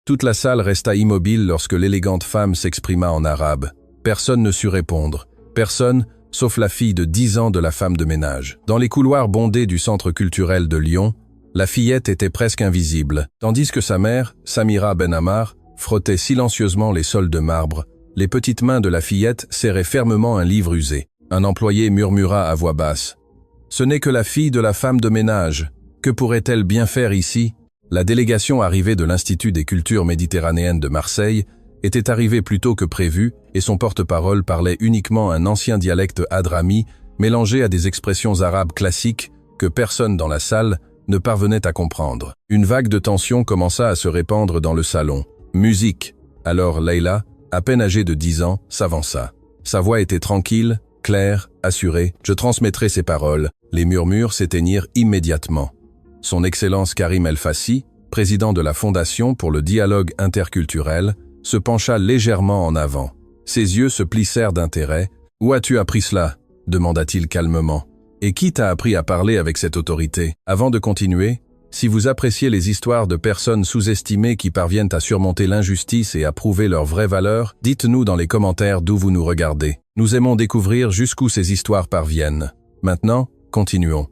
Toute la salle resta immobile lorsque l'élégante femme s'exprima en arabe. Personne ne sut répondre. Personne, sauf la fille de 10 ans de la femme de ménage. Dans les couloirs bondés du centre culturel de Lyon, la fillette était presque invisible, tandis que sa mère, Samira Benhamar, frottait silencieusement les sols de marbre. Les petites mains de la fillette serraient fermement un livre usé. Un employé murmura à voix basse. « Ce n'est que la fille de la femme de ménage. Que pourrait-elle bien faire ici ?» La délégation arrivée de l'Institut des cultures méditerranéennes de Marseille était arrivée plus tôt que prévu et son porte-parole parlait uniquement un ancien dialecte hadrami mélangé à des expressions arabes classiques que personne dans la salle ne parvenait à comprendre. Une vague de tension commença à se répandre dans le salon. « Musique !» Alors Leïla, à peine âgée de 10 ans, s'avança. Sa voix était tranquille, claire, assurée. « Je transmettrai ces paroles. » Les murmures s'éteignirent immédiatement. Son Excellence Karim El Fassi, président de la Fondation pour le dialogue interculturel, se pencha légèrement en avant. Ses yeux se plissèrent d'intérêt. « Où as-tu appris cela ?» demanda-t-il calmement. « Et qui t'a appris à parler avec cette autorité ?» Avant de continuer, si vous appréciez les histoires de personnes sous-estimées qui parviennent à surmonter l'injustice et à prouver leur vraie valeur, dites-nous dans les commentaires d'où vous nous regardez. Nous aimons découvrir jusqu'où ces histoires parviennent. Maintenant, continuons.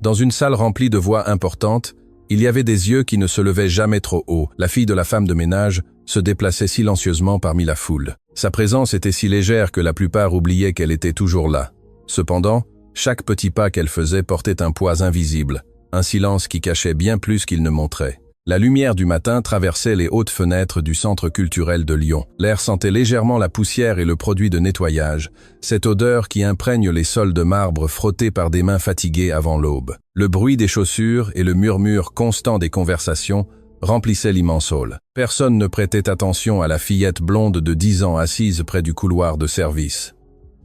Dans une salle remplie de voix importantes, il y avait des yeux qui ne se levaient jamais trop haut. La fille de la femme de ménage se déplaçait silencieusement parmi la foule. Sa présence était si légère que la plupart oubliaient qu'elle était toujours là. Cependant, chaque petit pas qu'elle faisait portait un poids invisible, un silence qui cachait bien plus qu'il ne montrait. La lumière du matin traversait les hautes fenêtres du centre culturel de Lyon. L'air sentait légèrement la poussière et le produit de nettoyage, cette odeur qui imprègne les sols de marbre frottés par des mains fatiguées avant l'aube. Le bruit des chaussures et le murmure constant des conversations remplissaient l'immense hall. Personne ne prêtait attention à la fillette blonde de 10 ans assise près du couloir de service.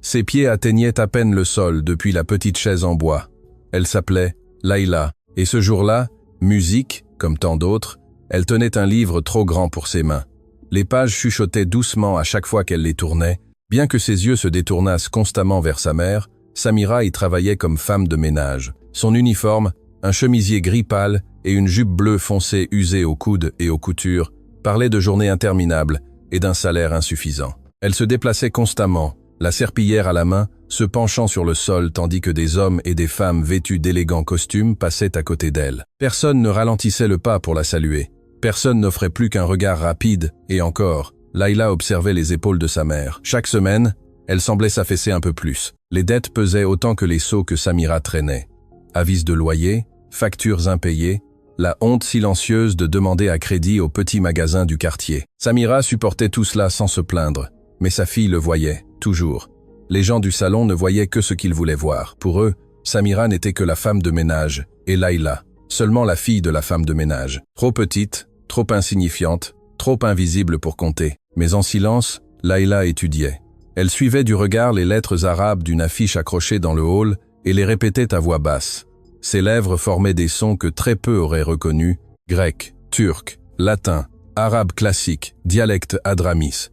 Ses pieds atteignaient à peine le sol depuis la petite chaise en bois. Elle s'appelait Leïla, et ce jour-là, musique, comme tant d'autres, elle tenait un livre trop grand pour ses mains. Les pages chuchotaient doucement à chaque fois qu'elle les tournait. Bien que ses yeux se détournassent constamment vers sa mère, Samira y travaillait comme femme de ménage. Son uniforme, un chemisier gris pâle et une jupe bleue foncée usée aux coudes et aux coutures, parlaient de journées interminables et d'un salaire insuffisant. Elle se déplaçait constamment, la serpillière à la main, se penchant sur le sol tandis que des hommes et des femmes vêtus d'élégants costumes passaient à côté d'elle. Personne ne ralentissait le pas pour la saluer. Personne n'offrait plus qu'un regard rapide, et encore, Leïla observait les épaules de sa mère. Chaque semaine, elle semblait s'affaisser un peu plus. Les dettes pesaient autant que les seaux que Samira traînait. Avis de loyer, factures impayées, la honte silencieuse de demander à crédit au petit magasin du quartier. Samira supportait tout cela sans se plaindre, mais sa fille le voyait, toujours. Les gens du salon ne voyaient que ce qu'ils voulaient voir. Pour eux, Samira n'était que la femme de ménage, et Leïla, seulement la fille de la femme de ménage. Trop petite, trop insignifiante, trop invisible pour compter. Mais en silence, Leïla étudiait. Elle suivait du regard les lettres arabes d'une affiche accrochée dans le hall et les répétait à voix basse. Ses lèvres formaient des sons que très peu auraient reconnus, grec, turc, latin, arabe classique, dialecte hadramis.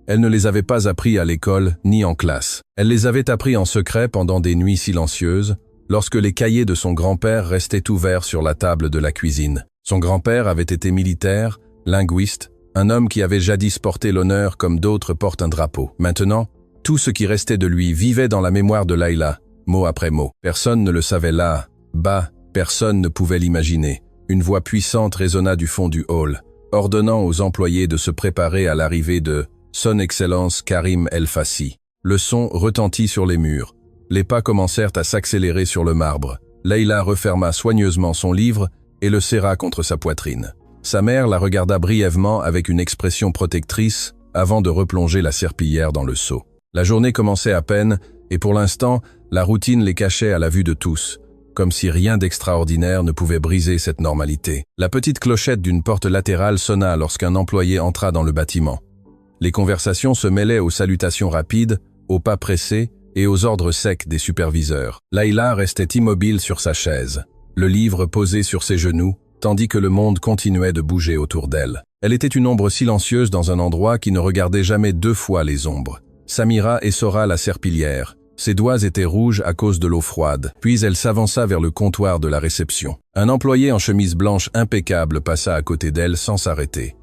Elle ne les avait pas appris à l'école ni en classe. Elle les avait appris en secret pendant des nuits silencieuses, lorsque les cahiers de son grand-père restaient ouverts sur la table de la cuisine. Son grand-père avait été militaire, linguiste, un homme qui avait jadis porté l'honneur comme d'autres portent un drapeau. Maintenant, tout ce qui restait de lui vivait dans la mémoire de Leïla, mot après mot. Personne ne le savait là, bas, personne ne pouvait l'imaginer. Une voix puissante résonna du fond du hall, ordonnant aux employés de se préparer à l'arrivée de Son Excellence Karim El Fassi. Le son retentit sur les murs. Les pas commencèrent à s'accélérer sur le marbre. Leïla referma soigneusement son livre et le serra contre sa poitrine. Sa mère la regarda brièvement avec une expression protectrice avant de replonger la serpillière dans le seau. La journée commençait à peine et pour l'instant, la routine les cachait à la vue de tous, comme si rien d'extraordinaire ne pouvait briser cette normalité. La petite clochette d'une porte latérale sonna lorsqu'un employé entra dans le bâtiment. Les conversations se mêlaient aux salutations rapides, aux pas pressés et aux ordres secs des superviseurs. Leïla restait immobile sur sa chaise, le livre posé sur ses genoux, tandis que le monde continuait de bouger autour d'elle. Elle était une ombre silencieuse dans un endroit qui ne regardait jamais 2 fois les ombres. Samira essora la serpillière. Ses doigts étaient rouges à cause de l'eau froide. Puis elle s'avança vers le comptoir de la réception. Un employé en chemise blanche impeccable passa à côté d'elle sans s'arrêter.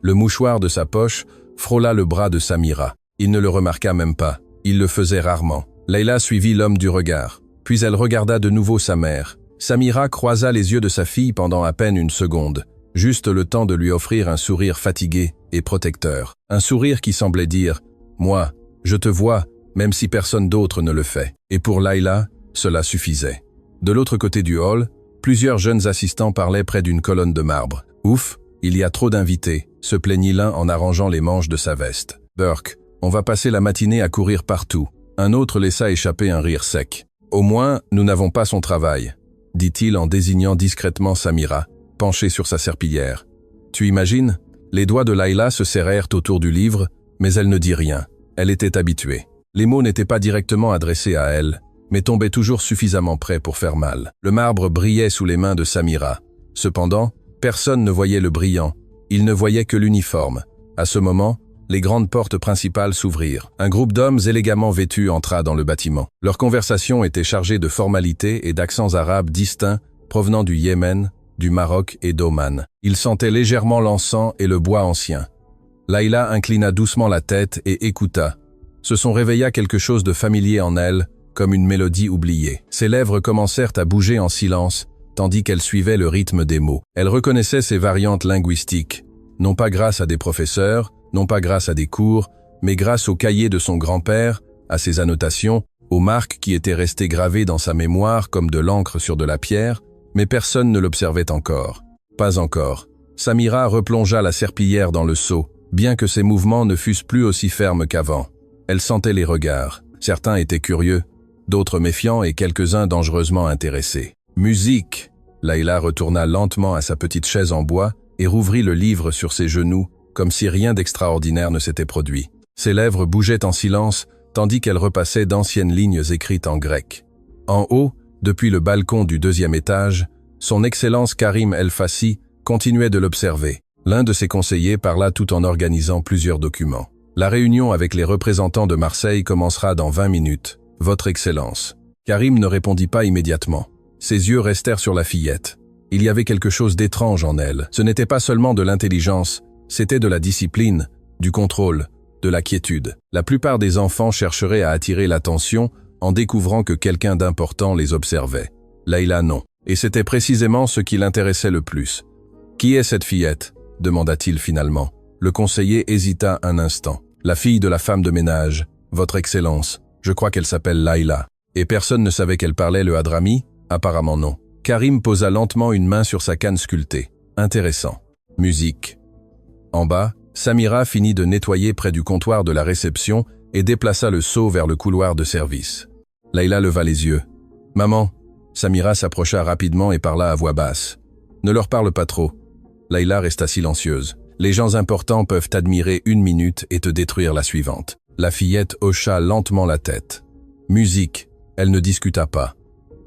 « Le mouchoir de sa poche frôla le bras de Samira. Il ne le remarqua même pas. Il le faisait rarement. Layla suivit l'homme du regard. Puis elle regarda de nouveau sa mère. Samira croisa les yeux de sa fille pendant à peine une seconde, juste le temps de lui offrir un sourire fatigué et protecteur. Un sourire qui semblait dire « Moi, je te vois, même si personne d'autre ne le fait. » Et pour Layla, cela suffisait. De l'autre côté du hall, plusieurs jeunes assistants parlaient près d'une colonne de marbre. « Ouf, il y a trop d'invités », se plaignit l'un en arrangeant les manches de sa veste. « Burke, on va passer la matinée à courir partout. » Un autre laissa échapper un rire sec. « Au moins, nous n'avons pas son travail, » dit-il en désignant discrètement Samira, penchée sur sa serpillière. « Tu imagines ?» Les doigts de Layla se serrèrent autour du livre, mais elle ne dit rien. Elle était habituée. Les mots n'étaient pas directement adressés à elle, mais tombaient toujours suffisamment près pour faire mal. Le marbre brillait sous les mains de Samira. Cependant, personne ne voyait le brillant. Il ne voyait que l'uniforme. À ce moment, les grandes portes principales s'ouvrirent. Un groupe d'hommes élégamment vêtus entra dans le bâtiment. Leur conversation était chargée de formalités et d'accents arabes distincts provenant du Yémen, du Maroc et d'Oman. Ils sentaient légèrement l'encens et le bois ancien. Layla inclina doucement la tête et écouta. Se sont réveilla quelque chose de familier en elle, comme une mélodie oubliée. Ses lèvres commencèrent à bouger en silence, tandis qu'elle suivait le rythme des mots. Elle reconnaissait ces variantes linguistiques, non pas grâce à des professeurs, non pas grâce à des cours, mais grâce au cahier de son grand-père, à ses annotations, aux marques qui étaient restées gravées dans sa mémoire comme de l'encre sur de la pierre, mais personne ne l'observait encore. Pas encore. Samira replongea la serpillière dans le seau, bien que ses mouvements ne fussent plus aussi fermes qu'avant. Elle sentait les regards. Certains étaient curieux, d'autres méfiants et quelques-uns dangereusement intéressés. « Musique !» Layla retourna lentement à sa petite chaise en bois et rouvrit le livre sur ses genoux, comme si rien d'extraordinaire ne s'était produit. Ses lèvres bougeaient en silence, tandis qu'elle repassait d'anciennes lignes écrites en grec. En haut, depuis le balcon du 2e étage, son Excellence Karim El-Fassi continuait de l'observer. L'un de ses conseillers parla tout en organisant plusieurs documents. La réunion avec les représentants de Marseille commencera dans 20 minutes. Votre Excellence. Karim ne répondit pas immédiatement. Ses yeux restèrent sur la fillette. Il y avait quelque chose d'étrange en elle. Ce n'était pas seulement de l'intelligence, c'était de la discipline, du contrôle, de la quiétude. La plupart des enfants chercheraient à attirer l'attention en découvrant que quelqu'un d'important les observait. Layla non. Et c'était précisément ce qui l'intéressait le plus. « Qui est cette fillette ?» demanda-t-il finalement. Le conseiller hésita un instant. « La fille de la femme de ménage, Votre Excellence. Je crois qu'elle s'appelle Layla. » Et personne ne savait qu'elle parlait le hadrami? Apparemment non. Karim posa lentement une main sur sa canne sculptée. Intéressant. Musique. En bas, Samira finit de nettoyer près du comptoir de la réception et déplaça le seau vers le couloir de service. Layla leva les yeux. « Maman !» Samira s'approcha rapidement et parla à voix basse. « Ne leur parle pas trop. » Layla resta silencieuse. Les gens importants peuvent t'admirer 1 minute et te détruire la suivante. La fillette hocha lentement la tête. Musique. Elle ne discuta pas.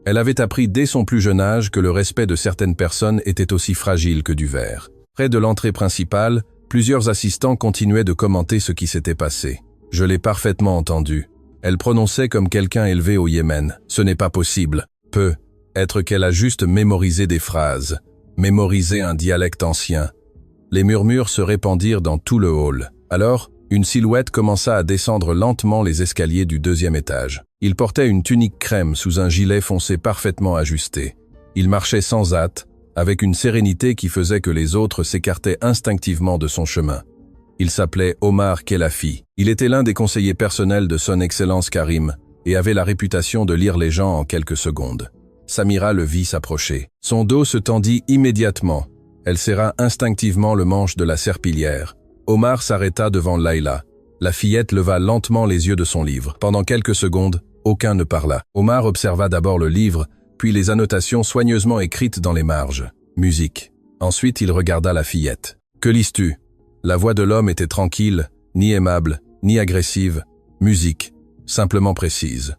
Elle avait appris dès son plus jeune âge que le respect de certaines personnes était aussi fragile que du verre. Près de l'entrée principale, plusieurs assistants continuaient de commenter ce qui s'était passé. Je l'ai parfaitement entendu. Elle prononçait comme quelqu'un élevé au Yémen. Ce n'est pas possible. Peut être qu'elle a juste mémorisé des phrases, mémorisé un dialecte ancien. Les murmures se répandirent dans tout le hall. Alors, une silhouette commença à descendre lentement les escaliers du 2e étage. Il portait une tunique crème sous un gilet foncé parfaitement ajusté. Il marchait sans hâte, avec une sérénité qui faisait que les autres s'écartaient instinctivement de son chemin. Il s'appelait Omar Kelafi. Il était l'un des conseillers personnels de son Excellence Karim et avait la réputation de lire les gens en quelques secondes. Samira le vit s'approcher. Son dos se tendit immédiatement. Elle serra instinctivement le manche de la serpillière. Omar s'arrêta devant Layla. La fillette leva lentement les yeux de son livre. Pendant quelques secondes, aucun ne parla. Omar observa d'abord le livre, puis les annotations soigneusement écrites dans les marges. Musique. Ensuite, il regarda la fillette. « Que lises-tu » La voix de l'homme était tranquille, ni aimable, ni agressive. Musique, simplement précise.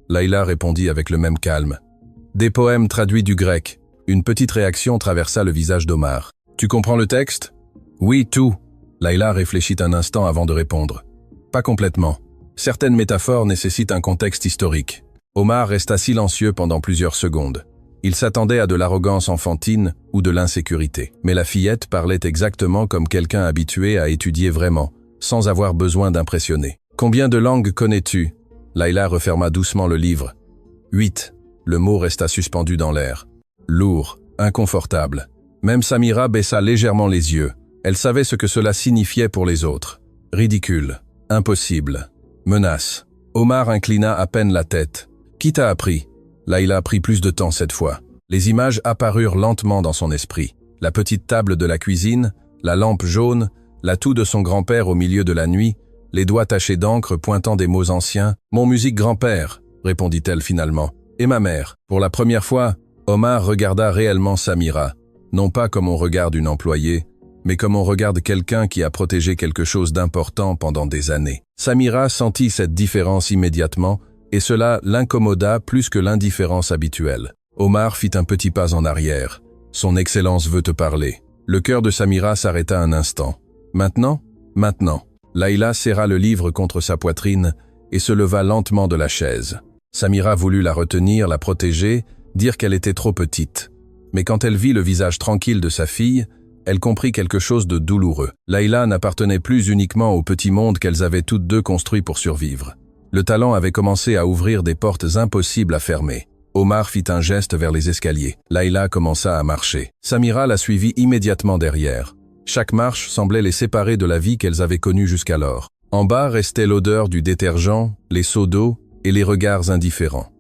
Layla répondit avec le même calme. « Des poèmes traduits du grec. » Une petite réaction traversa le visage d'Omar. « Tu comprends le texte ?»« Oui, tout. » Layla réfléchit un instant avant de répondre. « Pas complètement. Certaines métaphores nécessitent un contexte historique. » Omar resta silencieux pendant plusieurs secondes. Il s'attendait à de l'arrogance enfantine ou de l'insécurité. Mais la fillette parlait exactement comme quelqu'un habitué à étudier vraiment, sans avoir besoin d'impressionner. « Combien de langues connais-tu » Layla referma doucement le livre. « 8. » Le mot resta suspendu dans l'air. Lourd, inconfortable. Même Samira baissa légèrement les yeux. Elle savait ce que cela signifiait pour les autres. Ridicule, impossible, menace. Omar inclina à peine la tête. « Qui t'a appris » Layla prit plus de temps cette fois. Les images apparurent lentement dans son esprit. La petite table de la cuisine, la lampe jaune, la toux de son grand-père au milieu de la nuit, les doigts tachés d'encre pointant des mots anciens. « Mon musique grand-père » répondit-elle finalement. « Et ma mère ?» Pour la première fois, Omar regarda réellement Samira. Non pas comme on regarde une employée, mais comme on regarde quelqu'un qui a protégé quelque chose d'important pendant des années. Samira sentit cette différence immédiatement, et cela l'incommoda plus que l'indifférence habituelle. Omar fit un petit pas en arrière. « Son Excellence veut te parler. » Le cœur de Samira s'arrêta un instant. « Maintenant ? Maintenant. » Layla serra le livre contre sa poitrine et se leva lentement de la chaise. Samira voulut la retenir, la protéger, dire qu'elle était trop petite. Mais quand elle vit le visage tranquille de sa fille, elle comprit quelque chose de douloureux. Layla n'appartenait plus uniquement au petit monde qu'elles avaient toutes deux construit pour survivre. Le talent avait commencé à ouvrir des portes impossibles à fermer. Omar fit un geste vers les escaliers. Layla commença à marcher. Samira la suivit immédiatement derrière. Chaque marche semblait les séparer de la vie qu'elles avaient connue jusqu'alors. En bas restait l'odeur du détergent, les seaux d'eau et les regards indifférents.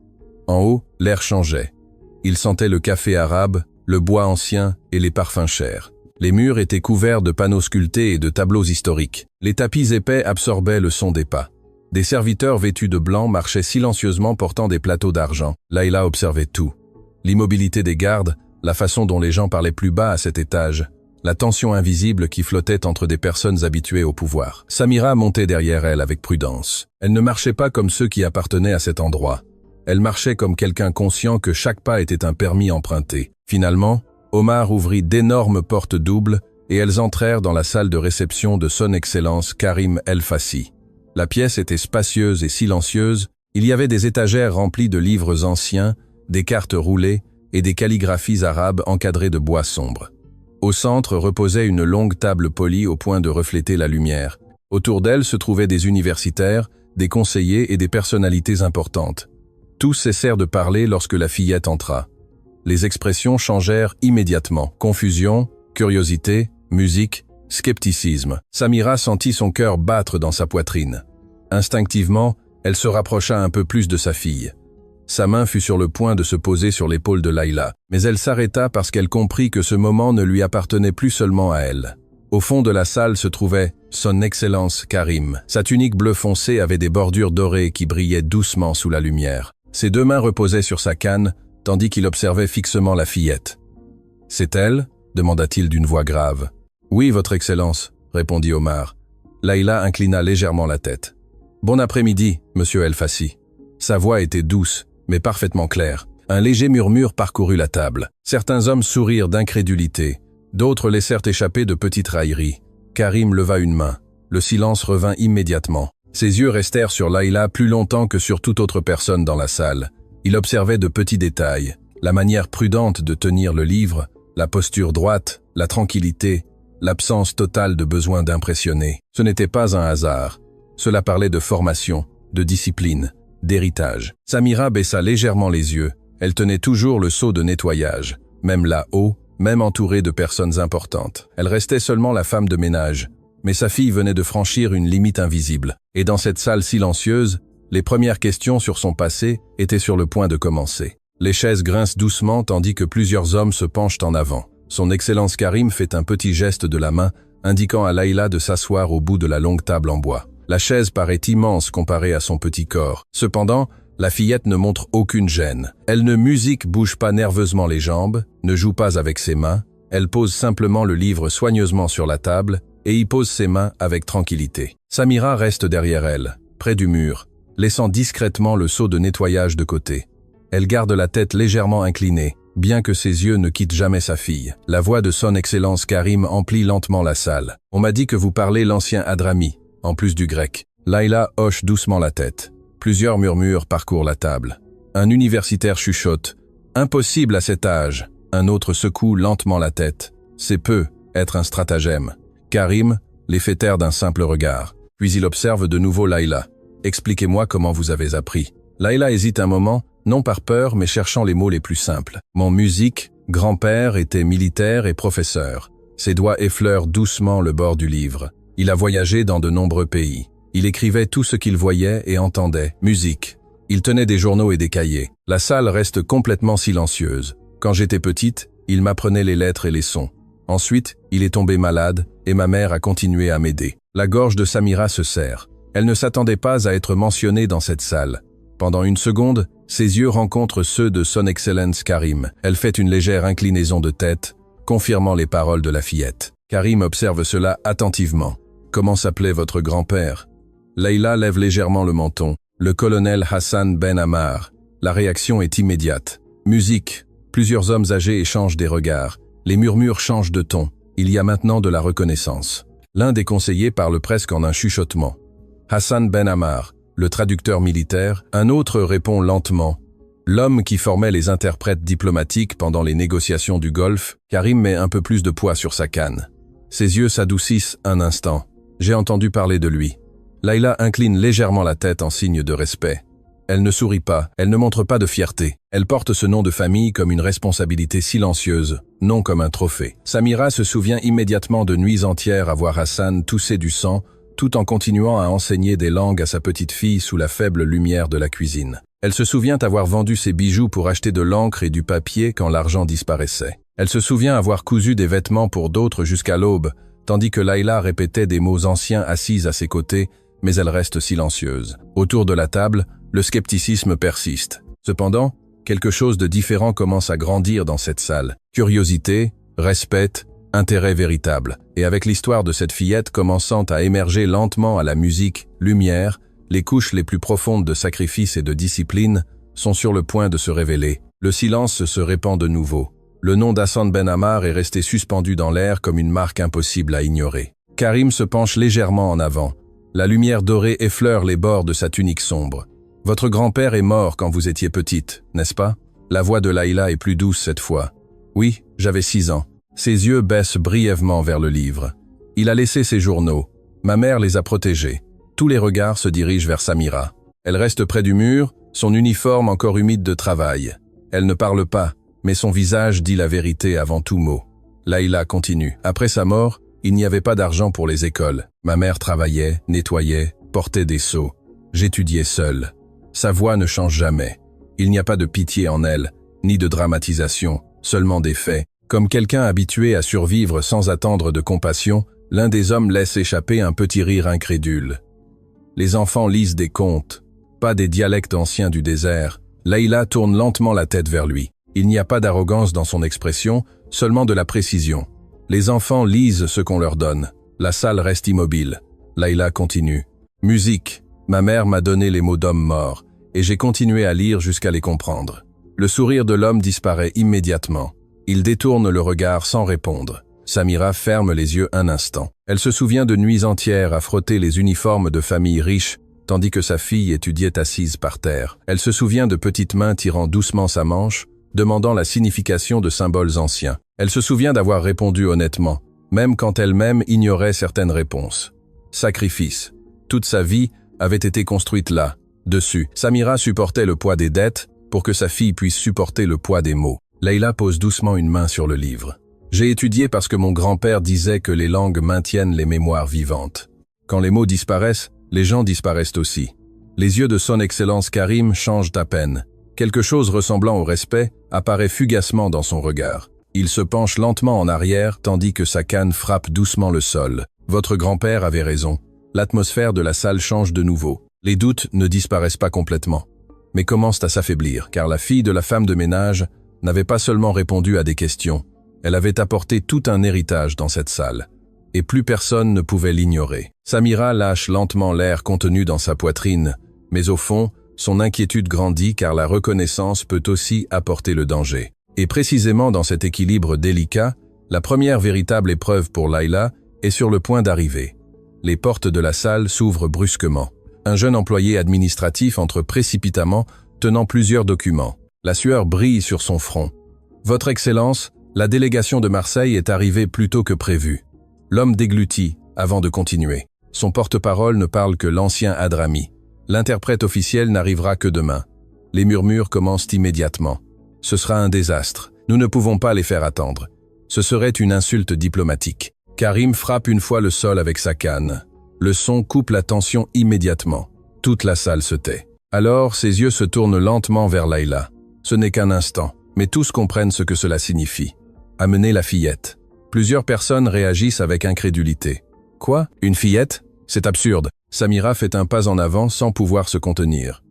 En haut, l'air changeait. Il sentait le café arabe, le bois ancien et les parfums chers. Les murs étaient couverts de panneaux sculptés et de tableaux historiques. Les tapis épais absorbaient le son des pas. Des serviteurs vêtus de blanc marchaient silencieusement portant des plateaux d'argent. Layla observait tout. L'immobilité des gardes, la façon dont les gens parlaient plus bas à cet étage, la tension invisible qui flottait entre des personnes habituées au pouvoir. Samira montait derrière elle avec prudence. Elle ne marchait pas comme ceux qui appartenaient à cet endroit. Elle marchait comme quelqu'un conscient que chaque pas était un permis emprunté. Finalement, Omar ouvrit d'énormes portes doubles et elles entrèrent dans la salle de réception de Son Excellence Karim El Fassi. La pièce était spacieuse et silencieuse, il y avait des étagères remplies de livres anciens, des cartes roulées et des calligraphies arabes encadrées de bois sombre. Au centre reposait une longue table polie au point de refléter la lumière. Autour d'elle se trouvaient des universitaires, des conseillers et des personnalités importantes. Tous cessèrent de parler lorsque la fillette entra. Les expressions changèrent immédiatement. Confusion, curiosité, musique, scepticisme. Samira sentit son cœur battre dans sa poitrine. Instinctivement, elle se rapprocha un peu plus de sa fille. Sa main fut sur le point de se poser sur l'épaule de Layla, mais elle s'arrêta parce qu'elle comprit que ce moment ne lui appartenait plus seulement à elle. Au fond de la salle se trouvait Son Excellence Karim. Sa tunique bleu foncé avait des bordures dorées qui brillaient doucement sous la lumière. Ses deux mains reposaient sur sa canne, tandis qu'il observait fixement la fillette. « C'est elle » demanda-t-il d'une voix grave. « Oui, Votre Excellence » répondit Omar. Layla inclina légèrement la tête. « Bon après-midi, Monsieur El Fassi. » Sa voix était douce, mais parfaitement claire. Un léger murmure parcourut la table. Certains hommes sourirent d'incrédulité, d'autres laissèrent échapper de petites railleries. Karim leva une main. Le silence revint immédiatement. Ses yeux restèrent sur Layla plus longtemps que sur toute autre personne dans la salle. Il observait de petits détails, la manière prudente de tenir le livre, la posture droite, la tranquillité, l'absence totale de besoin d'impressionner. Ce n'était pas un hasard. Cela parlait de formation, de discipline, d'héritage. Samira baissa légèrement les yeux. Elle tenait toujours le seau de nettoyage, même là-haut, même entourée de personnes importantes. Elle restait seulement la femme de ménage, mais sa fille venait de franchir une limite invisible. Et dans cette salle silencieuse, les premières questions sur son passé étaient sur le point de commencer. Les chaises grincent doucement tandis que plusieurs hommes se penchent en avant. Son Excellence Karim fait un petit geste de la main, indiquant à Layla de s'asseoir au bout de la longue table en bois. La chaise paraît immense comparée à son petit corps. Cependant, la fillette ne montre aucune gêne. Elle ne bouge pas nerveusement les jambes, ne joue pas avec ses mains. Elle pose simplement le livre soigneusement sur la table et y pose ses mains avec tranquillité. Samira reste derrière elle, près du mur, laissant discrètement le seau de nettoyage de côté. Elle garde la tête légèrement inclinée, bien que ses yeux ne quittent jamais sa fille. La voix de Son Excellence Karim emplit lentement la salle. « On m'a dit que vous parlez l'ancien Hadrami, en plus du grec. » Layla hoche doucement la tête. Plusieurs murmures parcourent la table. Un universitaire chuchote. « Impossible à cet âge. Un autre secoue lentement la tête. C'est peu, être un stratagème. Karim les fait taire d'un simple regard. Puis il observe de nouveau Layla. Expliquez-moi comment vous avez appris. Layla hésite un moment, non par peur, mais cherchant les mots les plus simples. Mon musique, grand-père était militaire et professeur. Ses doigts effleurent doucement le bord du livre. Il a voyagé dans de nombreux pays. Il écrivait tout ce qu'il voyait et entendait. Musique. Il tenait des journaux et des cahiers. La salle reste complètement silencieuse. Quand j'étais petite, il m'apprenait les lettres et les sons. Ensuite, il est tombé malade et ma mère a continué à m'aider. La gorge de Samira se serre. Elle ne s'attendait pas à être mentionnée dans cette salle. Pendant une seconde, ses yeux rencontrent ceux de Son Excellence Karim. Elle fait une légère inclinaison de tête, confirmant les paroles de la fillette. Karim observe cela attentivement. Comment s'appelait votre grand-père? Layla lève légèrement le menton. Le colonel Hassan Ben Ammar. La réaction est immédiate. Musique. Plusieurs hommes âgés échangent des regards. Les murmures changent de ton. Il y a maintenant de la reconnaissance. L'un des conseillers parle presque en un chuchotement. Hassan Ben Ammar, le traducteur militaire. Un autre répond lentement. L'homme qui formait les interprètes diplomatiques pendant les négociations du Golfe. Karim met un peu plus de poids sur sa canne. Ses yeux s'adoucissent un instant. J'ai entendu parler de lui. Layla incline légèrement la tête en signe de respect. Elle ne sourit pas, elle ne montre pas de fierté. Elle porte ce nom de famille comme une responsabilité silencieuse, non comme un trophée. Samira se souvient immédiatement de nuits entières à voir Hassan tousser du sang, tout en continuant à enseigner des langues à sa petite fille sous la faible lumière de la cuisine. Elle se souvient avoir vendu ses bijoux pour acheter de l'encre et du papier quand l'argent disparaissait. Elle se souvient avoir cousu des vêtements pour d'autres jusqu'à l'aube, tandis que Layla répétait des mots anciens assise à ses côtés, mais elle reste silencieuse. Autour de la table, le scepticisme persiste. Cependant, quelque chose de différent commence à grandir dans cette salle. Curiosité, respect, intérêt véritable. Et avec l'histoire de cette fillette commençant à émerger lentement à la musique, lumière, les couches les plus profondes de sacrifice et de discipline sont sur le point de se révéler. Le silence se répand de nouveau. Le nom d'Hassan Ben Ammar est resté suspendu dans l'air comme une marque impossible à ignorer. Karim se penche légèrement en avant. La lumière dorée effleure les bords de sa tunique sombre. « Votre grand-père est mort quand vous étiez petite, n'est-ce pas ?» La voix de Layla est plus douce cette fois. « Oui, j'avais 6 ans. » Ses yeux baissent brièvement vers le livre. Il a laissé ses journaux. Ma mère les a protégés. Tous les regards se dirigent vers Samira. Elle reste près du mur, son uniforme encore humide de travail. Elle ne parle pas, mais son visage dit la vérité avant tout mot. Layla continue. Après sa mort, il n'y avait pas d'argent pour les écoles. Ma mère travaillait, nettoyait, portait des seaux. J'étudiais seul. Sa voix ne change jamais. Il n'y a pas de pitié en elle, ni de dramatisation, seulement des faits. Comme quelqu'un habitué à survivre sans attendre de compassion, l'un des hommes laisse échapper un petit rire incrédule. Les enfants lisent des contes, pas des dialectes anciens du désert. Layla tourne lentement la tête vers lui. Il n'y a pas d'arrogance dans son expression, seulement de la précision. Les enfants lisent ce qu'on leur donne. La salle reste immobile. Layla continue. Musique. Ma mère m'a donné les mots d'homme mort, et j'ai continué à lire jusqu'à les comprendre. Le sourire de l'homme disparaît immédiatement. Il détourne le regard sans répondre. Samira ferme les yeux un instant. Elle se souvient de nuits entières à frotter les uniformes de familles riches, tandis que sa fille étudiait assise par terre. Elle se souvient de petites mains tirant doucement sa manche, demandant la signification de symboles anciens. Elle se souvient d'avoir répondu honnêtement, même quand elle-même ignorait certaines réponses. Sacrifice. Toute sa vie avait été construite là, dessus. Samira supportait le poids des dettes pour que sa fille puisse supporter le poids des mots. Layla pose doucement une main sur le livre. J'ai étudié parce que mon grand-père disait que les langues maintiennent les mémoires vivantes. Quand les mots disparaissent, les gens disparaissent aussi. Les yeux de Son Excellence Karim changent à peine. Quelque chose ressemblant au respect apparaît fugacement dans son regard. Il se penche lentement en arrière tandis que sa canne frappe doucement le sol. Votre grand-père avait raison. L'atmosphère de la salle change de nouveau. Les doutes ne disparaissent pas complètement, mais commencent à s'affaiblir, car la fille de la femme de ménage n'avait pas seulement répondu à des questions, elle avait apporté tout un héritage dans cette salle, et plus personne ne pouvait l'ignorer. Samira lâche lentement l'air contenu dans sa poitrine, mais au fond, son inquiétude grandit car la reconnaissance peut aussi apporter le danger. Et précisément dans cet équilibre délicat, la première véritable épreuve pour Layla est sur le point d'arriver. Les portes de la salle s'ouvrent brusquement. Un jeune employé administratif entre précipitamment, tenant plusieurs documents. La sueur brille sur son front. « Votre Excellence, la délégation de Marseille est arrivée plus tôt que prévu. » L'homme déglutit avant de continuer. Son porte-parole ne parle que l'ancien Hadrami. L'interprète officiel n'arrivera que demain. Les murmures commencent immédiatement. Ce sera un désastre. Nous ne pouvons pas les faire attendre. Ce serait une insulte diplomatique. Karim frappe une fois le sol avec sa canne. Le son coupe la tension immédiatement. Toute la salle se tait. Alors, ses yeux se tournent lentement vers Layla. Ce n'est qu'un instant, mais tous comprennent ce que cela signifie. Amener la fillette. Plusieurs personnes réagissent avec incrédulité. Quoi? Une fillette? C'est absurde. Samira fait un pas en avant sans pouvoir se contenir.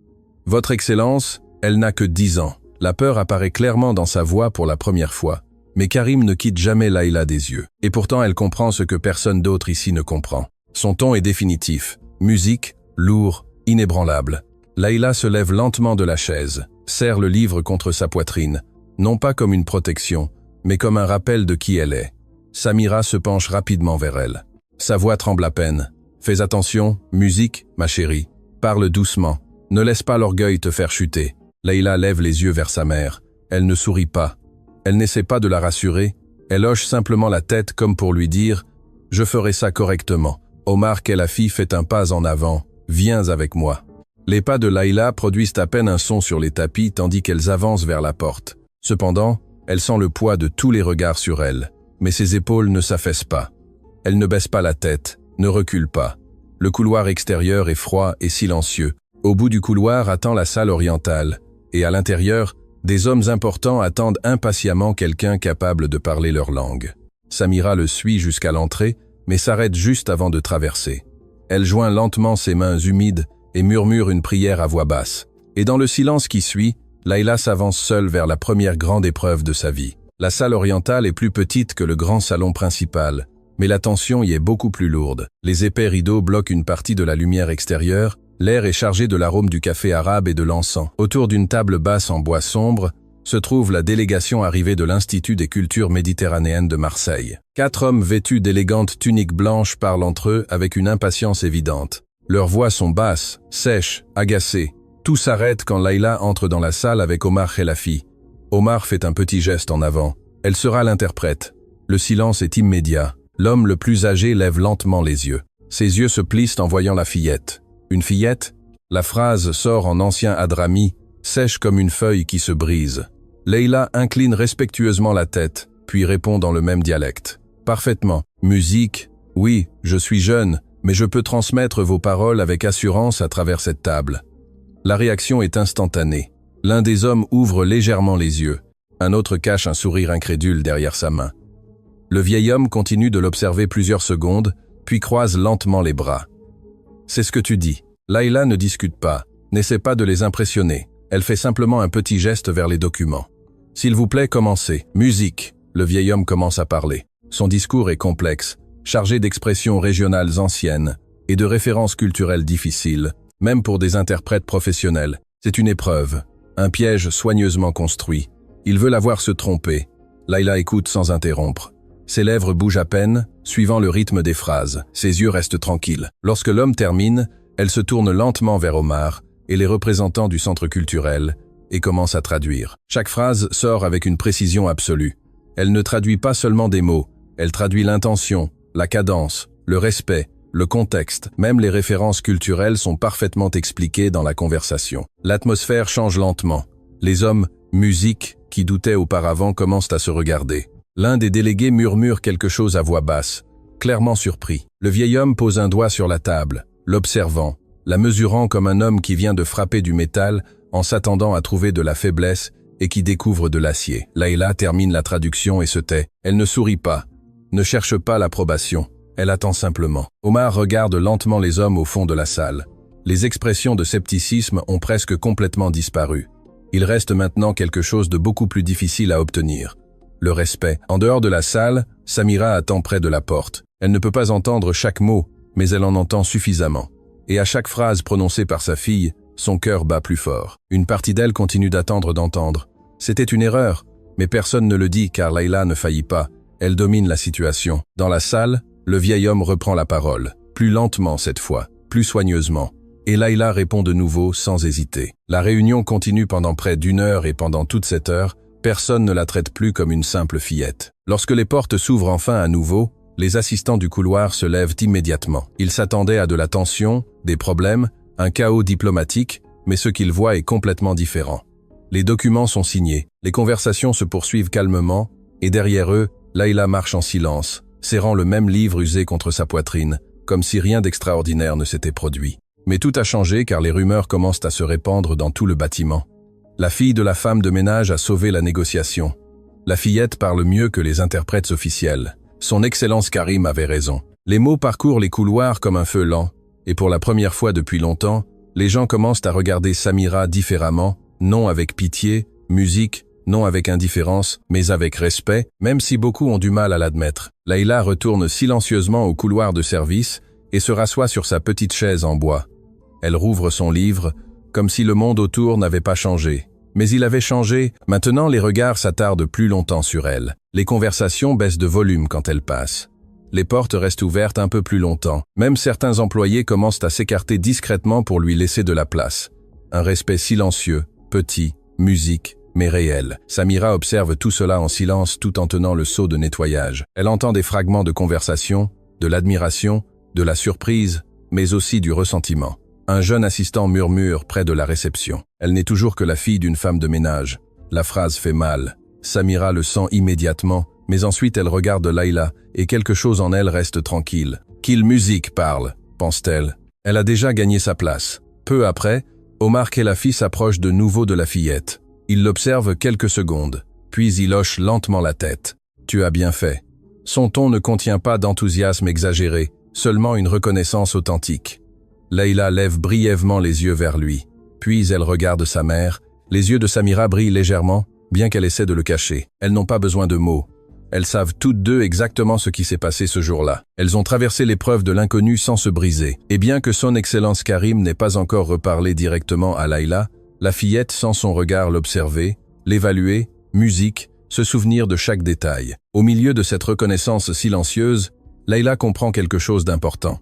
Votre Excellence, elle n'a que 10 ans. La peur apparaît clairement dans sa voix pour la première fois. Mais Karim ne quitte jamais Layla des yeux. Et pourtant elle comprend ce que personne d'autre ici ne comprend. Son ton est définitif. Musique, lourd, inébranlable. Layla se lève lentement de la chaise, serre le livre contre sa poitrine, non pas comme une protection, mais comme un rappel de qui elle est. Samira se penche rapidement vers elle. Sa voix tremble à peine. Fais attention, musique, ma chérie. Parle doucement. Ne laisse pas l'orgueil te faire chuter. Layla lève les yeux vers sa mère. Elle ne sourit pas. Elle n'essaie pas de la rassurer. Elle hoche simplement la tête comme pour lui dire « Je ferai ça correctement ». Omar Khelaifi fait un pas en avant. « Viens avec moi ». Les pas de Layla produisent à peine un son sur les tapis tandis qu'elles avancent vers la porte. Cependant, elle sent le poids de tous les regards sur elle. Mais ses épaules ne s'affaissent pas. Elle ne baisse pas la tête, ne recule pas. Le couloir extérieur est froid et silencieux. Au bout du couloir attend la salle orientale. Et à l'intérieur, des hommes importants attendent impatiemment quelqu'un capable de parler leur langue. Samira le suit jusqu'à l'entrée, mais s'arrête juste avant de traverser. Elle joint lentement ses mains humides et murmure une prière à voix basse. Et dans le silence qui suit, Layla s'avance seule vers la première grande épreuve de sa vie. La salle orientale est plus petite que le grand salon principal, mais la tension y est beaucoup plus lourde. Les épais rideaux bloquent une partie de la lumière extérieure, l'air est chargé de l'arôme du café arabe et de l'encens. Autour d'une table basse en bois sombre, se trouve la délégation arrivée de l'Institut des cultures méditerranéennes de Marseille. 4 hommes vêtus d'élégantes tuniques blanches parlent entre eux avec une impatience évidente. Leurs voix sont basses, sèches, agacées. Tout s'arrête quand Layla entre dans la salle avec Omar Khelaifi. Omar fait un petit geste en avant. Elle sera l'interprète. Le silence est immédiat. L'homme le plus âgé lève lentement les yeux. Ses yeux se plissent en voyant la fillette. Une fillette? La phrase sort en ancien hadrami, sèche comme une feuille qui se brise. Layla incline respectueusement la tête, puis répond dans le même dialecte. Parfaitement. Musique? Oui, je suis jeune, mais je peux transmettre vos paroles avec assurance à travers cette table. La réaction est instantanée. L'un des hommes ouvre légèrement les yeux. Un autre cache un sourire incrédule derrière sa main. Le vieil homme continue de l'observer plusieurs secondes, puis croise lentement les bras. C'est ce que tu dis. Layla ne discute pas, n'essaie pas de les impressionner. Elle fait simplement un petit geste vers les documents. S'il vous plaît, commencez. Musique. Le vieil homme commence à parler. Son discours est complexe, chargé d'expressions régionales anciennes et de références culturelles difficiles, même pour des interprètes professionnels. C'est une épreuve, un piège soigneusement construit. Il veut la voir se tromper. Layla écoute sans interrompre. Ses lèvres bougent à peine, suivant le rythme des phrases. Ses yeux restent tranquilles. Lorsque l'homme termine, elle se tourne lentement vers Omar et les représentants du centre culturel et commence à traduire. Chaque phrase sort avec une précision absolue. Elle ne traduit pas seulement des mots, elle traduit l'intention, la cadence, le respect, le contexte. Même les références culturelles sont parfaitement expliquées dans la conversation. L'atmosphère change lentement. Les hommes, musique, qui doutaient auparavant commencent à se regarder. L'un des délégués murmure quelque chose à voix basse, clairement surpris. Le vieil homme pose un doigt sur la table, l'observant, la mesurant comme un homme qui vient de frapper du métal en s'attendant à trouver de la faiblesse et qui découvre de l'acier. Layla termine la traduction et se tait. Elle ne sourit pas, ne cherche pas l'approbation. Elle attend simplement. Omar regarde lentement les hommes au fond de la salle. Les expressions de scepticisme ont presque complètement disparu. Il reste maintenant quelque chose de beaucoup plus difficile à obtenir. Le respect. En dehors de la salle, Samira attend près de la porte. Elle ne peut pas entendre chaque mot, mais elle en entend suffisamment. Et à chaque phrase prononcée par sa fille, son cœur bat plus fort. Une partie d'elle continue d'entendre. C'était une erreur, mais personne ne le dit car Layla ne faillit pas. Elle domine la situation. Dans la salle, le vieil homme reprend la parole, plus lentement cette fois, plus soigneusement. Et Layla répond de nouveau sans hésiter. La réunion continue pendant près d'1 heure et pendant toute cette heure, personne ne la traite plus comme une simple fillette. Lorsque les portes s'ouvrent enfin à nouveau, les assistants du couloir se lèvent immédiatement. Ils s'attendaient à de la tension, des problèmes, un chaos diplomatique, mais ce qu'ils voient est complètement différent. Les documents sont signés, les conversations se poursuivent calmement, et derrière eux, Layla marche en silence, serrant le même livre usé contre sa poitrine, comme si rien d'extraordinaire ne s'était produit. Mais tout a changé car les rumeurs commencent à se répandre dans tout le bâtiment. La fille de la femme de ménage a sauvé la négociation. La fillette parle mieux que les interprètes officiels. Son Excellence Karim avait raison. Les mots parcourent les couloirs comme un feu lent, et pour la première fois depuis longtemps, les gens commencent à regarder Samira différemment, non avec pitié, musique, non avec indifférence, mais avec respect, même si beaucoup ont du mal à l'admettre. Layla retourne silencieusement au couloir de service et se rassoit sur sa petite chaise en bois. Elle rouvre son livre, comme si le monde autour n'avait pas changé. Mais il avait changé, maintenant les regards s'attardent plus longtemps sur elle. Les conversations baissent de volume quand elle passe. Les portes restent ouvertes un peu plus longtemps. Même certains employés commencent à s'écarter discrètement pour lui laisser de la place. Un respect silencieux, petit, musique, mais réel. Samira observe tout cela en silence tout en tenant le seau de nettoyage. Elle entend des fragments de conversation, de l'admiration, de la surprise, mais aussi du ressentiment. Un jeune assistant murmure près de la réception. Elle n'est toujours que la fille d'une femme de ménage. La phrase fait mal. Samira le sent immédiatement, mais ensuite elle regarde Layla et quelque chose en elle reste tranquille. Qu'il musique parle, pense-t-elle. Elle a déjà gagné sa place. Peu après, Omar Khelaifi s'approche de nouveau de la fillette. Il l'observe quelques secondes, puis il hoche lentement la tête. « Tu as bien fait ». Son ton ne contient pas d'enthousiasme exagéré, seulement une reconnaissance authentique. Layla lève brièvement les yeux vers lui, puis elle regarde sa mère. Les yeux de Samira brillent légèrement, bien qu'elle essaie de le cacher. Elles n'ont pas besoin de mots. Elles savent toutes deux exactement ce qui s'est passé ce jour-là. Elles ont traversé l'épreuve de l'inconnu sans se briser. Et bien que son Excellence Karim n'ait pas encore reparlé directement à Layla, la fillette sent son regard l'observer, l'évaluer, musique, se souvenir de chaque détail. Au milieu de cette reconnaissance silencieuse, Layla comprend quelque chose d'important.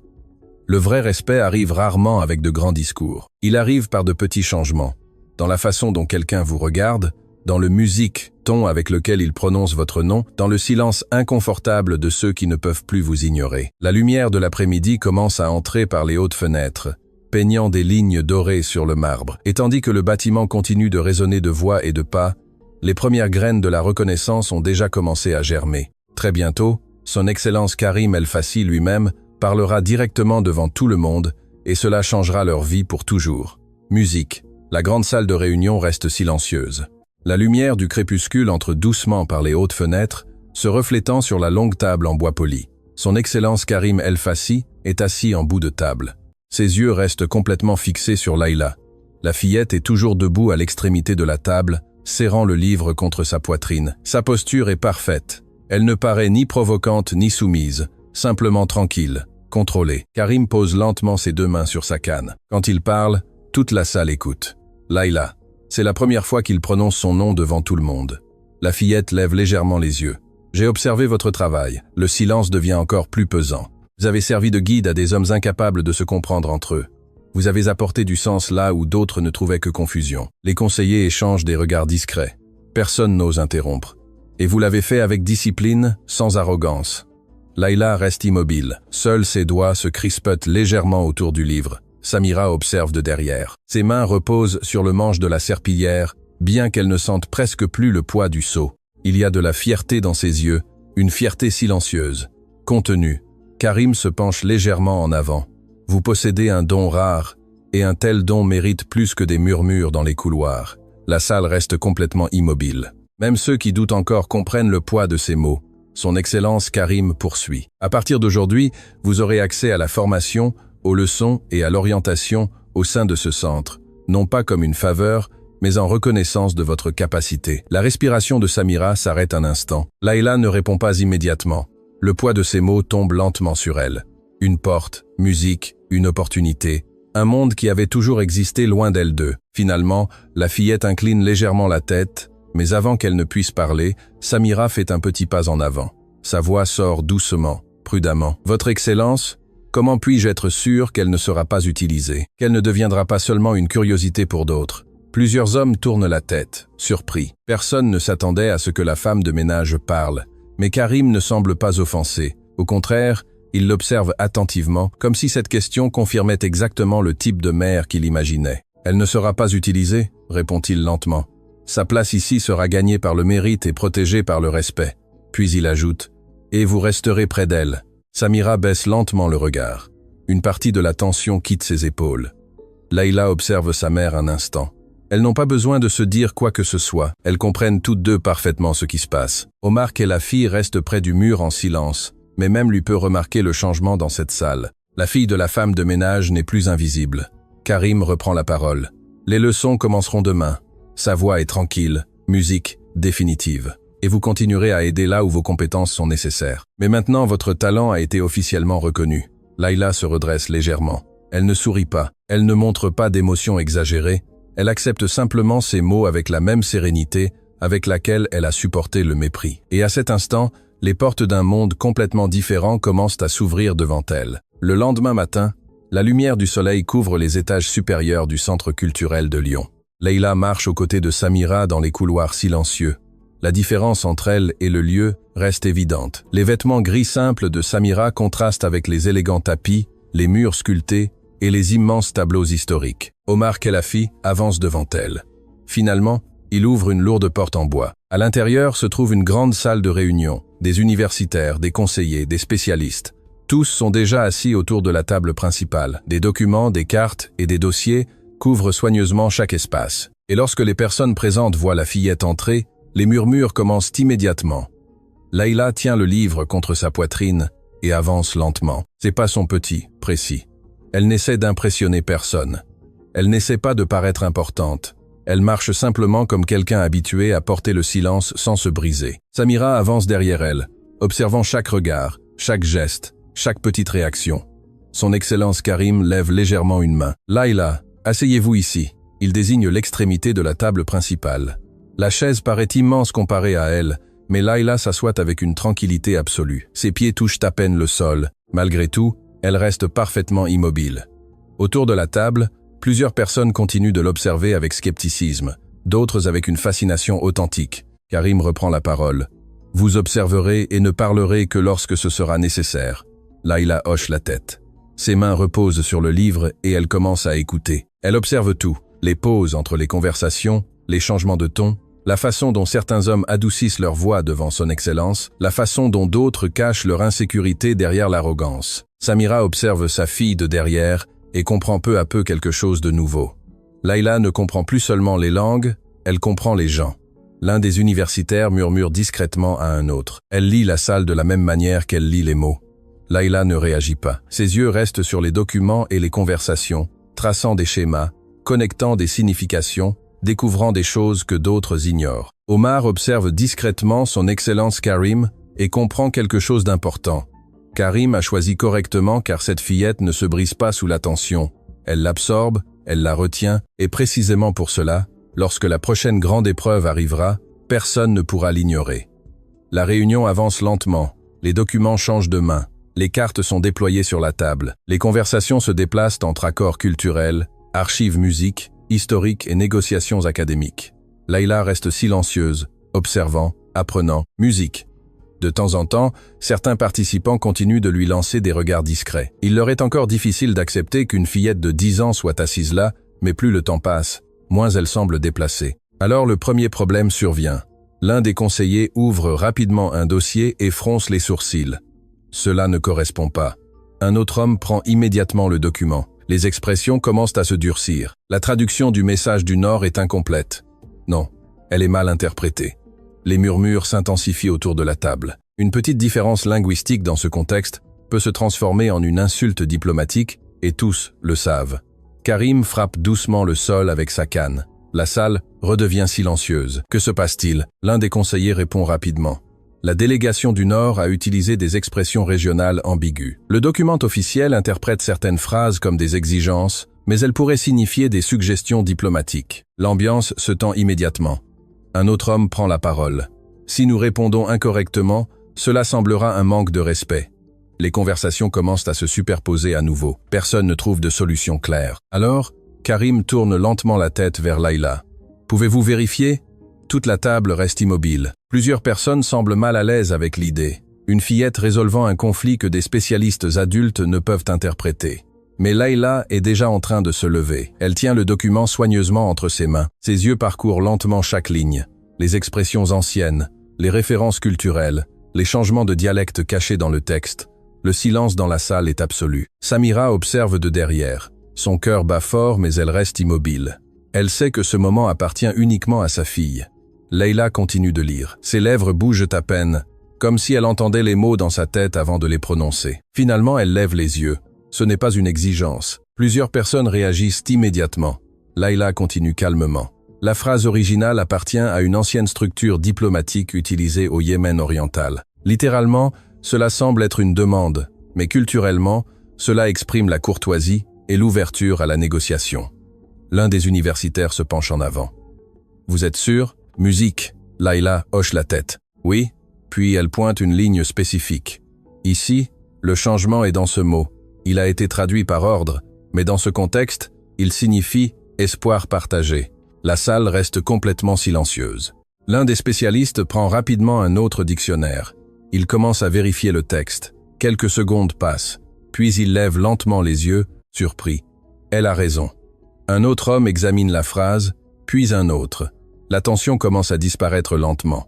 Le vrai respect arrive rarement avec de grands discours. Il arrive par de petits changements. Dans la façon dont quelqu'un vous regarde, dans le musique, ton avec lequel il prononce votre nom, dans le silence inconfortable de ceux qui ne peuvent plus vous ignorer. La lumière de l'après-midi commence à entrer par les hautes fenêtres, peignant des lignes dorées sur le marbre. Et tandis que le bâtiment continue de résonner de voix et de pas, les premières graines de la reconnaissance ont déjà commencé à germer. Très bientôt, son Excellence Karim El-Fassi lui-même parlera directement devant tout le monde et cela changera leur vie pour toujours. Musique. La grande salle de réunion reste silencieuse. La lumière du crépuscule entre doucement par les hautes fenêtres, se reflétant sur la longue table en bois poli. Son Excellence Karim El-Fassi est assis en bout de table. Ses yeux restent complètement fixés sur Layla. La fillette est toujours debout à l'extrémité de la table, serrant le livre contre sa poitrine. Sa posture est parfaite. Elle ne paraît ni provocante ni soumise, simplement tranquille, contrôlée. Karim pose lentement ses 2 mains sur sa canne. Quand il parle, toute la salle écoute. Layla. C'est la première fois qu'il prononce son nom devant tout le monde. La fillette lève légèrement les yeux. J'ai observé votre travail. Le silence devient encore plus pesant. Vous avez servi de guide à des hommes incapables de se comprendre entre eux. Vous avez apporté du sens là où d'autres ne trouvaient que confusion. Les conseillers échangent des regards discrets. Personne n'ose interrompre. Et vous l'avez fait avec discipline, sans arrogance. Layla reste immobile. Seuls ses doigts se crispotent légèrement autour du livre. Samira observe de derrière. Ses mains reposent sur le manche de la serpillière, bien qu'elle ne sente presque plus le poids du seau. Il y a de la fierté dans ses yeux, une fierté silencieuse, contenue. Karim se penche légèrement en avant. Vous possédez un don rare, et un tel don mérite plus que des murmures dans les couloirs. La salle reste complètement immobile. Même ceux qui doutent encore comprennent le poids de ces mots. Son Excellence Karim poursuit. À partir d'aujourd'hui, vous aurez accès à la formation, aux leçons et à l'orientation au sein de ce centre, non pas comme une faveur, mais en reconnaissance de votre capacité. La respiration de Samira s'arrête un instant. Layla ne répond pas immédiatement. Le poids de ces mots tombe lentement sur elle. Une porte, musique, une opportunité, un monde qui avait toujours existé loin d'elle deux. Finalement, la fillette incline légèrement la tête, mais avant qu'elle ne puisse parler, Samira fait un petit pas en avant. Sa voix sort doucement, prudemment. « Votre Excellence ?» Comment puis-je être sûr qu'elle ne sera pas utilisée, qu'elle ne deviendra pas seulement une curiosité pour d'autres? Plusieurs hommes tournent la tête, surpris. Personne ne s'attendait à ce que la femme de ménage parle, mais Karim ne semble pas offensé. Au contraire, il l'observe attentivement, comme si cette question confirmait exactement le type de mère qu'il imaginait. « Elle ne sera pas utilisée ?» répond-il lentement. « Sa place ici sera gagnée par le mérite et protégée par le respect. » Puis il ajoute « Et vous resterez près d'elle. » Samira baisse lentement le regard. Une partie de la tension quitte ses épaules. Layla observe sa mère un instant. Elles n'ont pas besoin de se dire quoi que ce soit. Elles comprennent toutes deux parfaitement ce qui se passe. Omar et la fille restent près du mur en silence, mais même lui peut remarquer le changement dans cette salle. La fille de la femme de ménage n'est plus invisible. Karim reprend la parole. Les leçons commenceront demain. Sa voix est tranquille, musique définitive. Et vous continuerez à aider là où vos compétences sont nécessaires. Mais maintenant, votre talent a été officiellement reconnu. Layla se redresse légèrement. Elle ne sourit pas. Elle ne montre pas d'émotion exagérée. Elle accepte simplement ces mots avec la même sérénité avec laquelle elle a supporté le mépris. Et à cet instant, les portes d'un monde complètement différent commencent à s'ouvrir devant elle. Le lendemain matin, la lumière du soleil couvre les étages supérieurs du centre culturel de Lyon. Layla marche aux côtés de Samira dans les couloirs silencieux. La différence entre elle et le lieu reste évidente. Les vêtements gris simples de Samira contrastent avec les élégants tapis, les murs sculptés et les immenses tableaux historiques. Omar Kelafi avance devant elle. Finalement, il ouvre une lourde porte en bois. À l'intérieur se trouve une grande salle de réunion. Des universitaires, des conseillers, des spécialistes. Tous sont déjà assis autour de la table principale. Des documents, des cartes et des dossiers couvrent soigneusement chaque espace. Et lorsque les personnes présentes voient la fillette entrer, les murmures commencent immédiatement. Layla tient le livre contre sa poitrine et avance lentement. C'est pas son petit, précis. Elle n'essaie d'impressionner personne. Elle n'essaie pas de paraître importante. Elle marche simplement comme quelqu'un habitué à porter le silence sans se briser. Samira avance derrière elle, observant chaque regard, chaque geste, chaque petite réaction. Son Excellence Karim lève légèrement une main. « Layla, asseyez-vous ici. » Il désigne l'extrémité de la table principale. La chaise paraît immense comparée à elle, mais Layla s'assoit avec une tranquillité absolue. Ses pieds touchent à peine le sol. Malgré tout, elle reste parfaitement immobile. Autour de la table, plusieurs personnes continuent de l'observer avec scepticisme, d'autres avec une fascination authentique. Karim reprend la parole. « Vous observerez et ne parlerez que lorsque ce sera nécessaire. » Layla hoche la tête. Ses mains reposent sur le livre et elle commence à écouter. Elle observe tout, les pauses entre les conversations, les changements de ton, la façon dont certains hommes adoucissent leur voix devant son excellence, la façon dont d'autres cachent leur insécurité derrière l'arrogance. Samira observe sa fille de derrière et comprend peu à peu quelque chose de nouveau. Layla ne comprend plus seulement les langues, elle comprend les gens. L'un des universitaires murmure discrètement à un autre. Elle lit la salle de la même manière qu'elle lit les mots. Layla ne réagit pas. Ses yeux restent sur les documents et les conversations, traçant des schémas, connectant des significations, découvrant des choses que d'autres ignorent. Omar observe discrètement son Excellence Karim et comprend quelque chose d'important. Karim a choisi correctement car cette fillette ne se brise pas sous la tension. Elle l'absorbe, elle la retient, et précisément pour cela, lorsque la prochaine grande épreuve arrivera, personne ne pourra l'ignorer. La réunion avance lentement, les documents changent de main, les cartes sont déployées sur la table, les conversations se déplacent entre accords culturels, archives musique, historiques et négociations académiques. Layla reste silencieuse, observant, apprenant, musique. De temps en temps, certains participants continuent de lui lancer des regards discrets. Il leur est encore difficile d'accepter qu'une fillette de 10 ans soit assise là, mais plus le temps passe, moins elle semble déplacée. Alors le premier problème survient. L'un des conseillers ouvre rapidement un dossier et fronce les sourcils. Cela ne correspond pas. Un autre homme prend immédiatement le document. Les expressions commencent à se durcir. La traduction du message du Nord est incomplète. Non, elle est mal interprétée. Les murmures s'intensifient autour de la table. Une petite différence linguistique dans ce contexte peut se transformer en une insulte diplomatique, et tous le savent. Karim frappe doucement le sol avec sa canne. La salle redevient silencieuse. Que se passe-t-il? L'un des conseillers répond rapidement. La délégation du Nord a utilisé des expressions régionales ambiguës. Le document officiel interprète certaines phrases comme des exigences, mais elles pourraient signifier des suggestions diplomatiques. L'ambiance se tend immédiatement. Un autre homme prend la parole. Si nous répondons incorrectement, cela semblera un manque de respect. Les conversations commencent à se superposer à nouveau. Personne ne trouve de solution claire. Alors, Karim tourne lentement la tête vers Layla. « Pouvez-vous vérifier ?» Toute la table reste immobile. Plusieurs personnes semblent mal à l'aise avec l'idée. Une fillette résolvant un conflit que des spécialistes adultes ne peuvent interpréter. Mais Layla est déjà en train de se lever. Elle tient le document soigneusement entre ses mains. Ses yeux parcourent lentement chaque ligne. Les expressions anciennes, les références culturelles, les changements de dialecte cachés dans le texte. Le silence dans la salle est absolu. Samira observe de derrière. Son cœur bat fort, mais elle reste immobile. Elle sait que ce moment appartient uniquement à sa fille. Layla continue de lire. Ses lèvres bougent à peine, comme si elle entendait les mots dans sa tête avant de les prononcer. Finalement, elle lève les yeux. Ce n'est pas une exigence. Plusieurs personnes réagissent immédiatement. Layla continue calmement. La phrase originale appartient à une ancienne structure diplomatique utilisée au Yémen oriental. Littéralement, cela semble être une demande, mais culturellement, cela exprime la courtoisie et l'ouverture à la négociation. L'un des universitaires se penche en avant. « Vous êtes sûr ? Musique ?» Layla hoche la tête. « Oui ?» Puis elle pointe une ligne spécifique. Ici, le changement est dans ce mot. Il a été traduit par ordre, mais dans ce contexte, il signifie « espoir partagé ». La salle reste complètement silencieuse. L'un des spécialistes prend rapidement un autre dictionnaire. Il commence à vérifier le texte. Quelques secondes passent, puis il lève lentement les yeux, surpris. Elle a raison. Un autre homme examine la phrase, puis un autre. La tension commence à disparaître lentement.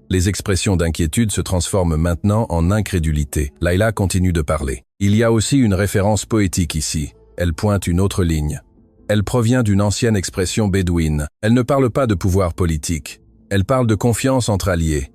Les expressions d'inquiétude se transforment maintenant en incrédulité. Layla continue de parler. Il y a aussi une référence poétique ici. Elle pointe une autre ligne. Elle provient d'une ancienne expression bédouine. Elle ne parle pas de pouvoir politique. Elle parle de confiance entre alliés.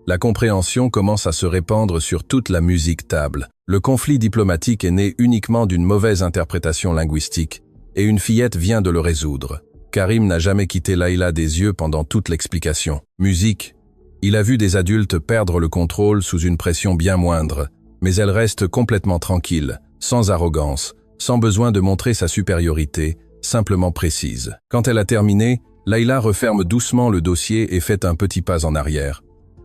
La compréhension commence à se répandre sur toute la musique table. Le conflit diplomatique est né uniquement d'une mauvaise interprétation linguistique, et une fillette vient de le résoudre. Karim n'a jamais quitté Layla des yeux pendant toute l'explication. Musique. Il a vu des adultes perdre le contrôle sous une pression bien moindre, mais elle reste complètement tranquille, sans arrogance, sans besoin de montrer sa supériorité, simplement précise. Quand elle a terminé, Layla referme doucement le dossier et fait un petit pas en arrière.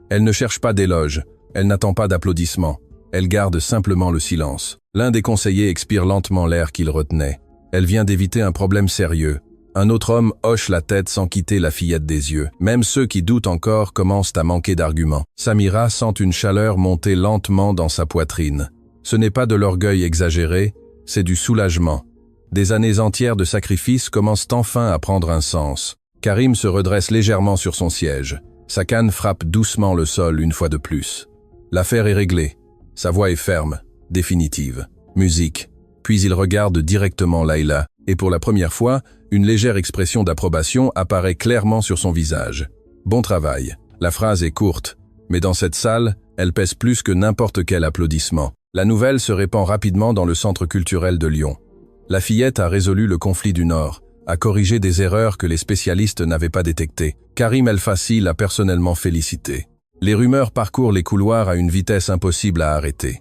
Elle ne cherche pas d'éloge, elle n'attend pas d'applaudissements, elle garde simplement le silence. L'un des conseillers expire lentement l'air qu'il retenait. Elle vient d'éviter un problème sérieux. Un autre homme hoche la tête sans quitter la fillette des yeux. Même ceux qui doutent encore commencent à manquer d'arguments. Samira sent une chaleur monter lentement dans sa poitrine. Ce n'est pas de l'orgueil exagéré, c'est du soulagement. Des années entières de sacrifice commencent enfin à prendre un sens. Karim se redresse légèrement sur son siège. Sa canne frappe doucement le sol une fois de plus. L'affaire est réglée. Sa voix est ferme, définitive. Musique. Puis il regarde directement Layla, et pour la première fois, une légère expression d'approbation apparaît clairement sur son visage. Bon travail. La phrase est courte, mais dans cette salle, elle pèse plus que n'importe quel applaudissement. La nouvelle se répand rapidement dans le centre culturel de Lyon. La fillette a résolu le conflit du Nord, a corrigé des erreurs que les spécialistes n'avaient pas détectées. Karim El Fassi l'a personnellement félicité. Les rumeurs parcourent les couloirs à une vitesse impossible à arrêter.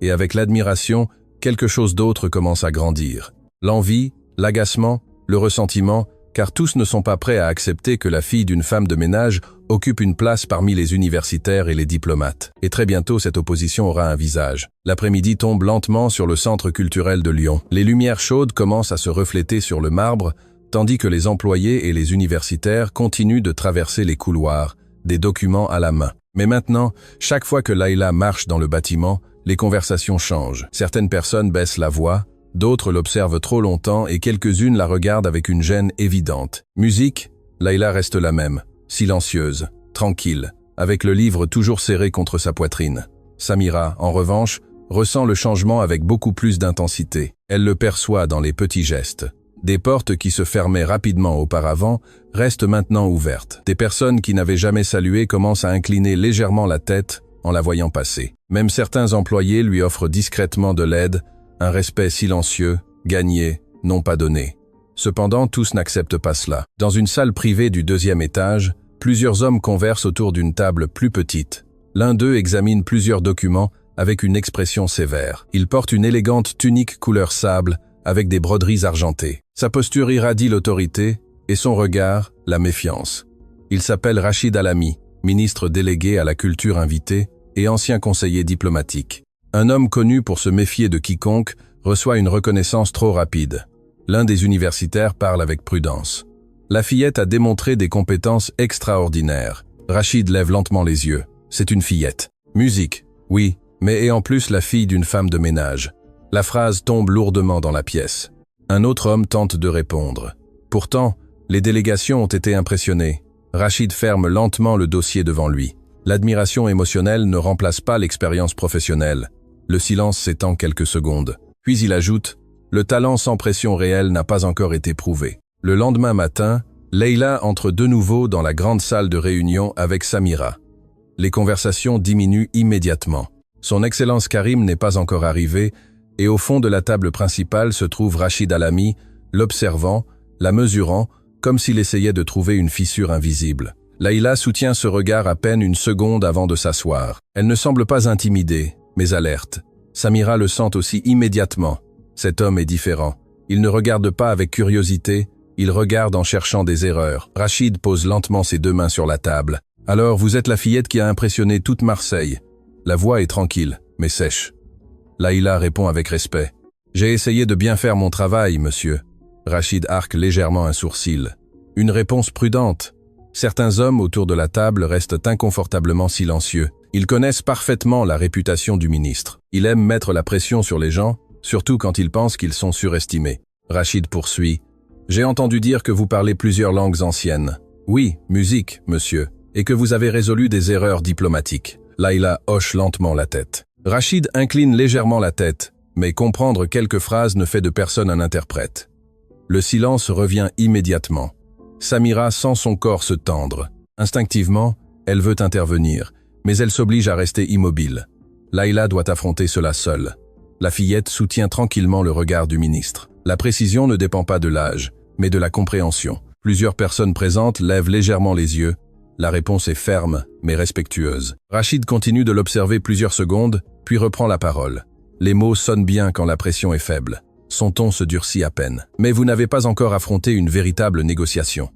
Et avec l'admiration, quelque chose d'autre commence à grandir. L'envie, l'agacement, le ressentiment, car tous ne sont pas prêts à accepter que la fille d'une femme de ménage occupe une place parmi les universitaires et les diplomates. Et très bientôt, cette opposition aura un visage. L'après-midi tombe lentement sur le centre culturel de Lyon. Les lumières chaudes commencent à se refléter sur le marbre, tandis que les employés et les universitaires continuent de traverser les couloirs, des documents à la main. Mais maintenant, chaque fois que Layla marche dans le bâtiment, les conversations changent. Certaines personnes baissent la voix, d'autres l'observent trop longtemps et quelques-unes la regardent avec une gêne évidente. Musique, Layla reste la même, silencieuse, tranquille, avec le livre toujours serré contre sa poitrine. Samira, en revanche, ressent le changement avec beaucoup plus d'intensité. Elle le perçoit dans les petits gestes. Des portes qui se fermaient rapidement auparavant restent maintenant ouvertes. Des personnes qui n'avaient jamais salué commencent à incliner légèrement la tête en la voyant passer. Même certains employés lui offrent discrètement de l'aide, un respect silencieux, gagné, non pas donné. Cependant, tous n'acceptent pas cela. Dans une salle privée du 2e étage, plusieurs hommes conversent autour d'une table plus petite. L'un d'eux examine plusieurs documents avec une expression sévère. Il porte une élégante tunique couleur sable avec des broderies argentées. Sa posture irradie l'autorité et son regard, la méfiance. Il s'appelle Rachid Alami, ministre délégué à la culture invité et ancien conseiller diplomatique. Un homme connu pour se méfier de quiconque reçoit une reconnaissance trop rapide. L'un des universitaires parle avec prudence. La fillette a démontré des compétences extraordinaires. Rachid lève lentement les yeux. C'est une fillette. Musique, oui, mais et en plus la fille d'une femme de ménage. La phrase tombe lourdement dans la pièce. Un autre homme tente de répondre. Pourtant, les délégations ont été impressionnées. Rachid ferme lentement le dossier devant lui. L'admiration émotionnelle ne remplace pas l'expérience professionnelle. Le silence s'étend quelques secondes. Puis il ajoute « Le talent sans pression réelle n'a pas encore été prouvé ». Le lendemain matin, Leïla entre de nouveau dans la grande salle de réunion avec Samira. Les conversations diminuent immédiatement. Son Excellence Karim n'est pas encore arrivé et au fond de la table principale se trouve Rachid Alami, l'observant, la mesurant, comme s'il essayait de trouver une fissure invisible. Leïla soutient ce regard à peine une seconde avant de s'asseoir. Elle ne semble pas intimidée, mais alerte. Samira le sent aussi immédiatement. Cet homme est différent. Il ne regarde pas avec curiosité, il regarde en cherchant des erreurs. Rachid pose lentement ses deux mains sur la table. « Alors, vous êtes la fillette qui a impressionné toute Marseille. » La voix est tranquille, mais sèche. Leïla répond avec respect. « J'ai essayé de bien faire mon travail, monsieur. » Rachid arque légèrement un sourcil. Une réponse prudente. Certains hommes autour de la table restent inconfortablement silencieux. Ils connaissent parfaitement la réputation du ministre. Il aime mettre la pression sur les gens, surtout quand ils pensent qu'ils sont surestimés. Rachid poursuit. « J'ai entendu dire que vous parlez plusieurs langues anciennes. Oui, musique, monsieur, et que vous avez résolu des erreurs diplomatiques. » Leïla hoche lentement la tête. Rachid incline légèrement la tête, mais comprendre quelques phrases ne fait de personne un interprète. Le silence revient immédiatement. Samira sent son corps se tendre. Instinctivement, elle veut intervenir, mais elle s'oblige à rester immobile. Leïla doit affronter cela seule. La fillette soutient tranquillement le regard du ministre. La précision ne dépend pas de l'âge, mais de la compréhension. Plusieurs personnes présentes lèvent légèrement les yeux. La réponse est ferme, mais respectueuse. Rachid continue de l'observer plusieurs secondes, puis reprend la parole. Les mots sonnent bien quand la pression est faible. Son ton se durcit à peine. Mais vous n'avez pas encore affronté une véritable négociation.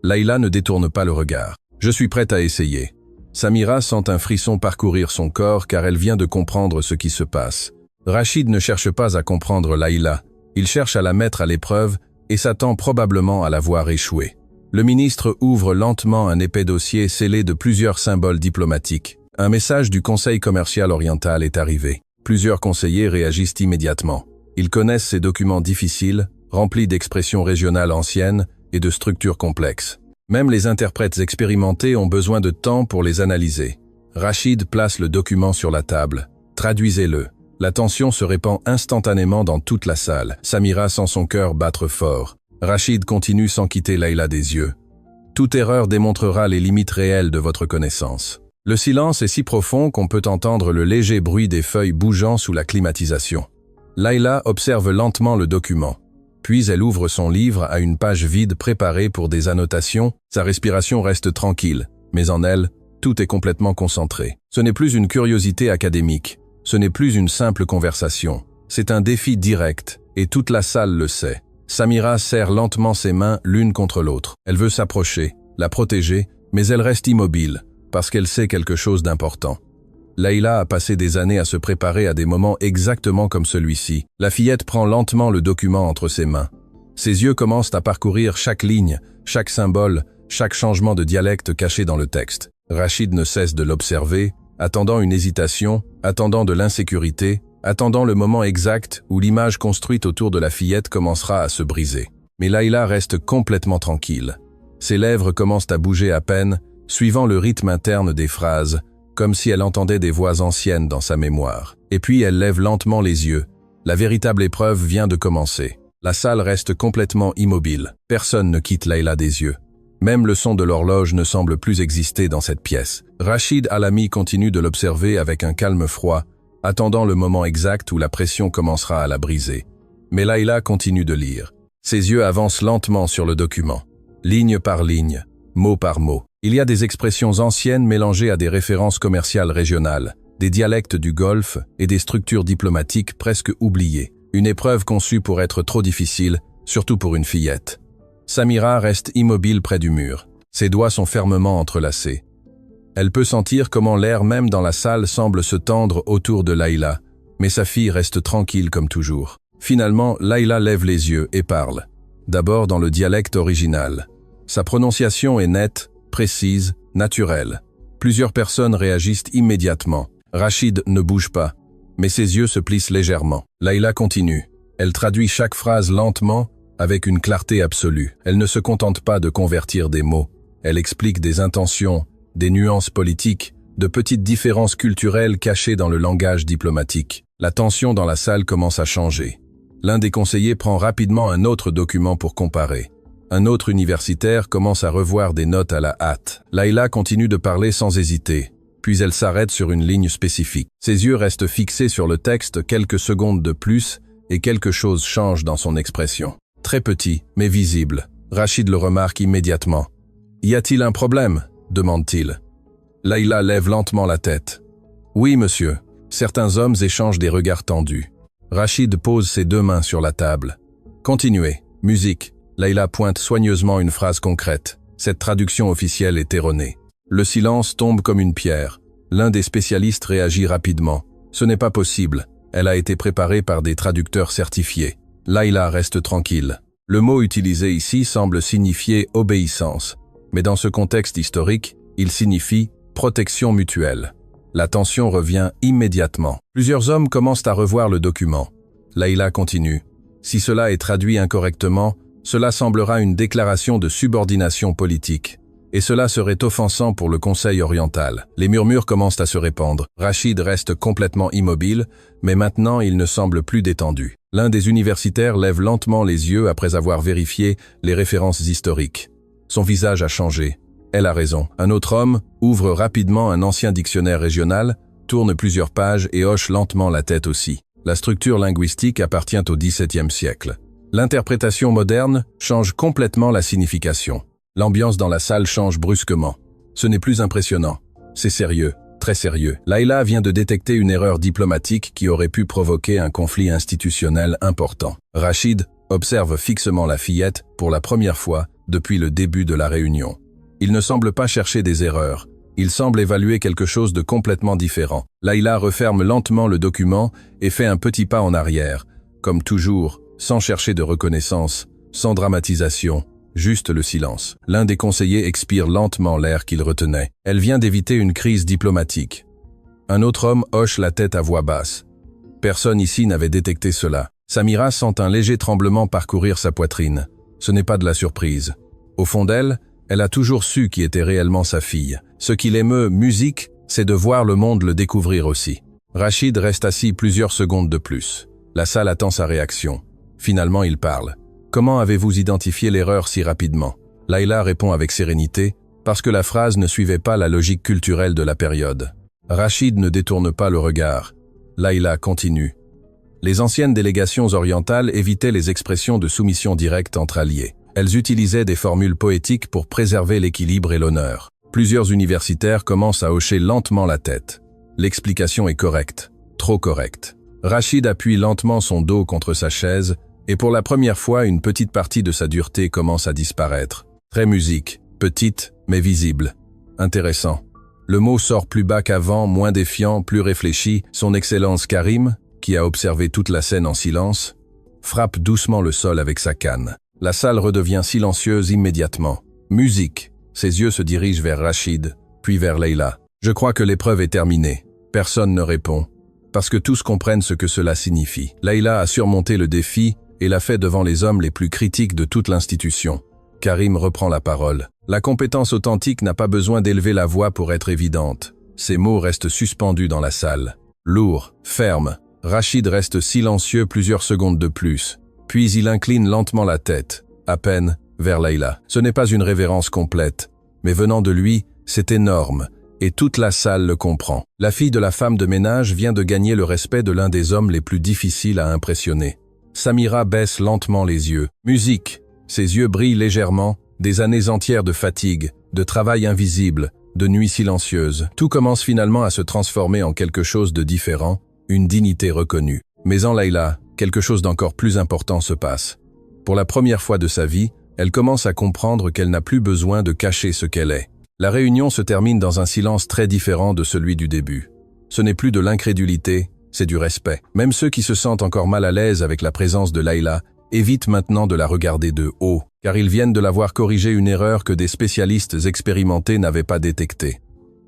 Leïla ne détourne pas le regard. Je suis prête à essayer. Samira sent un frisson parcourir son corps car elle vient de comprendre ce qui se passe. Rachid ne cherche pas à comprendre Leïla. Il cherche à la mettre à l'épreuve et s'attend probablement à la voir échouer. Le ministre ouvre lentement un épais dossier scellé de plusieurs symboles diplomatiques. Un message du Conseil commercial oriental est arrivé. Plusieurs conseillers réagissent immédiatement. Ils connaissent ces documents difficiles, remplis d'expressions régionales anciennes et de structures complexes. Même les interprètes expérimentés ont besoin de temps pour les analyser. Rachid place le document sur la table. Traduisez-le. La tension se répand instantanément dans toute la salle. Samira sent son cœur battre fort. Rachid continue sans quitter Leïla des yeux. Toute erreur démontrera les limites réelles de votre connaissance. Le silence est si profond qu'on peut entendre le léger bruit des feuilles bougeant sous la climatisation. Leïla observe lentement le document. Puis elle ouvre son livre à une page vide préparée pour des annotations. Sa respiration reste tranquille, mais en elle, tout est complètement concentré. Ce n'est plus une curiosité académique. Ce n'est plus une simple conversation. C'est un défi direct, et toute la salle le sait. Samira serre lentement ses mains l'une contre l'autre. Elle veut s'approcher, la protéger, mais elle reste immobile, parce qu'elle sait quelque chose d'important. Leïla a passé des années à se préparer à des moments exactement comme celui-ci. La fillette prend lentement le document entre ses mains. Ses yeux commencent à parcourir chaque ligne, chaque symbole, chaque changement de dialecte caché dans le texte. Rachid ne cesse de l'observer, attendant une hésitation, attendant de l'insécurité, attendant le moment exact où l'image construite autour de la fillette commencera à se briser. Mais Leïla reste complètement tranquille. Ses lèvres commencent à bouger à peine, suivant le rythme interne des phrases, comme si elle entendait des voix anciennes dans sa mémoire. Et puis elle lève lentement les yeux. La véritable épreuve vient de commencer. La salle reste complètement immobile. Personne ne quitte Leïla des yeux. Même le son de l'horloge ne semble plus exister dans cette pièce. Rachid Alami continue de l'observer avec un calme froid, attendant le moment exact où la pression commencera à la briser. Mais Leïla continue de lire. Ses yeux avancent lentement sur le document, ligne par ligne, mot par mot. Il y a des expressions anciennes mélangées à des références commerciales régionales, des dialectes du Golfe et des structures diplomatiques presque oubliées. Une épreuve conçue pour être trop difficile, surtout pour une fillette. Samira reste immobile près du mur. Ses doigts sont fermement entrelacés. Elle peut sentir comment l'air même dans la salle semble se tendre autour de Leïla, Mais sa fille reste tranquille comme toujours. Finalement, Layla lève les yeux et parle. D'abord dans le dialecte original. Sa prononciation est nette, précise, naturelle. Plusieurs personnes réagissent immédiatement. Rachid ne bouge pas, mais ses yeux se plissent légèrement. Layla continue. Elle traduit chaque phrase lentement, avec une clarté absolue. Elle ne se contente pas de convertir des mots. Elle explique des intentions, des nuances politiques, de petites différences culturelles cachées dans le langage diplomatique. La tension dans la salle commence à changer. L'un des conseillers prend rapidement un autre document pour comparer. Un autre universitaire commence à revoir des notes à la hâte. Layla continue de parler sans hésiter, puis elle s'arrête sur une ligne spécifique. Ses yeux restent fixés sur le texte quelques secondes de plus et quelque chose change dans son expression. Très petit, mais visible. Rachid le remarque immédiatement. « Y a-t-il un problème ?» demande-t-il. Layla lève lentement la tête. « Oui, monsieur. » Certains hommes échangent des regards tendus. Rachid pose ses deux mains sur la table. « Continuez. Musique. » Layla pointe soigneusement une phrase concrète. Cette traduction officielle est erronée. Le silence tombe comme une pierre. L'un des spécialistes réagit rapidement. Ce n'est pas possible. Elle a été préparée par des traducteurs certifiés. Layla reste tranquille. Le mot utilisé ici semble signifier obéissance. Mais dans ce contexte historique, il signifie protection mutuelle. La tension revient immédiatement. Plusieurs hommes commencent à revoir le document. Layla continue. Si cela est traduit incorrectement, cela semblera une déclaration de subordination politique. Et cela serait offensant pour le Conseil oriental. Les murmures commencent à se répandre. Rachid reste complètement immobile, mais maintenant il ne semble plus détendu. L'un des universitaires lève lentement les yeux après avoir vérifié les références historiques. Son visage a changé. Elle a raison. Un autre homme ouvre rapidement un ancien dictionnaire régional, tourne plusieurs pages et hoche lentement la tête aussi. La structure linguistique appartient au XVIIe siècle. L'interprétation moderne change complètement la signification. L'ambiance dans la salle change brusquement. Ce n'est plus impressionnant. C'est sérieux, très sérieux. Layla vient de détecter une erreur diplomatique qui aurait pu provoquer un conflit institutionnel important. Rachid observe fixement la fillette pour la première fois depuis le début de la réunion. Il ne semble pas chercher des erreurs. Il semble évaluer quelque chose de complètement différent. Layla referme lentement le document et fait un petit pas en arrière. Comme toujours, sans chercher de reconnaissance, sans dramatisation, juste le silence. L'un des conseillers expire lentement l'air qu'il retenait. Elle vient d'éviter une crise diplomatique. Un autre homme hoche la tête à voix basse. Personne ici n'avait détecté cela. Samira sent un léger tremblement parcourir sa poitrine. Ce n'est pas de la surprise. Au fond d'elle, elle a toujours su qui était réellement sa fille. Ce qui l'émeut, musique, c'est de voir le monde le découvrir aussi. Rachid reste assis plusieurs secondes de plus. La salle attend sa réaction. Finalement, il parle. « Comment avez-vous identifié l'erreur si rapidement ?» Layla répond avec sérénité, parce que la phrase ne suivait pas la logique culturelle de la période. Rachid ne détourne pas le regard. Layla continue. Les anciennes délégations orientales évitaient les expressions de soumission directe entre alliés. Elles utilisaient des formules poétiques pour préserver l'équilibre et l'honneur. Plusieurs universitaires commencent à hocher lentement la tête. L'explication est correcte, trop correcte. Rachid appuie lentement son dos contre sa chaise, et pour la première fois, une petite partie de sa dureté commence à disparaître. Très musique, petite, mais visible. Intéressant. Le mot sort plus bas qu'avant, moins défiant, plus réfléchi. Son Excellence Karim, qui a observé toute la scène en silence, frappe doucement le sol avec sa canne. La salle redevient silencieuse immédiatement. Musique. Ses yeux se dirigent vers Rachid, puis vers Layla. Je crois que l'épreuve est terminée. Personne ne répond, parce que tous comprennent ce que cela signifie. Layla a surmonté le défi et l'a fait devant les hommes les plus critiques de toute l'institution. Karim reprend la parole. La compétence authentique n'a pas besoin d'élever la voix pour être évidente. Ces mots restent suspendus dans la salle. Lourd, ferme. Rachid reste silencieux plusieurs secondes de plus. Puis il incline lentement la tête, à peine, vers Layla. Ce n'est pas une révérence complète, mais venant de lui, c'est énorme, et toute la salle le comprend. La fille de la femme de ménage vient de gagner le respect de l'un des hommes les plus difficiles à impressionner. Samira baisse lentement les yeux. Musique. Ses yeux brillent légèrement, des années entières de fatigue, de travail invisible, de nuits silencieuses. Tout commence finalement à se transformer en quelque chose de différent, une dignité reconnue. Mais en Layla, quelque chose d'encore plus important se passe. Pour la première fois de sa vie, elle commence à comprendre qu'elle n'a plus besoin de cacher ce qu'elle est. La réunion se termine dans un silence très différent de celui du début. Ce n'est plus de l'incrédulité, c'est du respect. Même ceux qui se sentent encore mal à l'aise avec la présence de Layla évitent maintenant de la regarder de haut, car ils viennent de la voir corriger une erreur que des spécialistes expérimentés n'avaient pas détectée.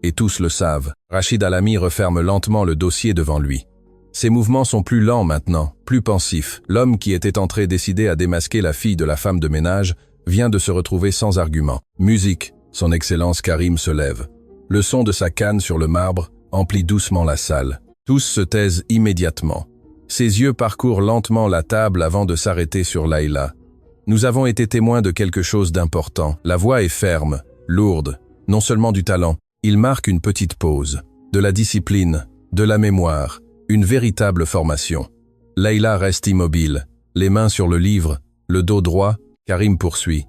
Et tous le savent. Rachid Alami referme lentement le dossier devant lui. Ses mouvements sont plus lents maintenant, plus pensifs. L'homme qui était entré décidé à démasquer la fille de la femme de ménage vient de se retrouver sans argument. Musique, son Excellence Karim se lève. Le son de sa canne sur le marbre emplit doucement la salle. Tous se taisent immédiatement. Ses yeux parcourent lentement la table avant de s'arrêter sur Layla. Nous avons été témoins de quelque chose d'important. La voix est ferme, lourde, non seulement du talent. Il marque une petite pause, de la discipline, de la mémoire, une véritable formation. Layla reste immobile, les mains sur le livre, le dos droit. Karim poursuit.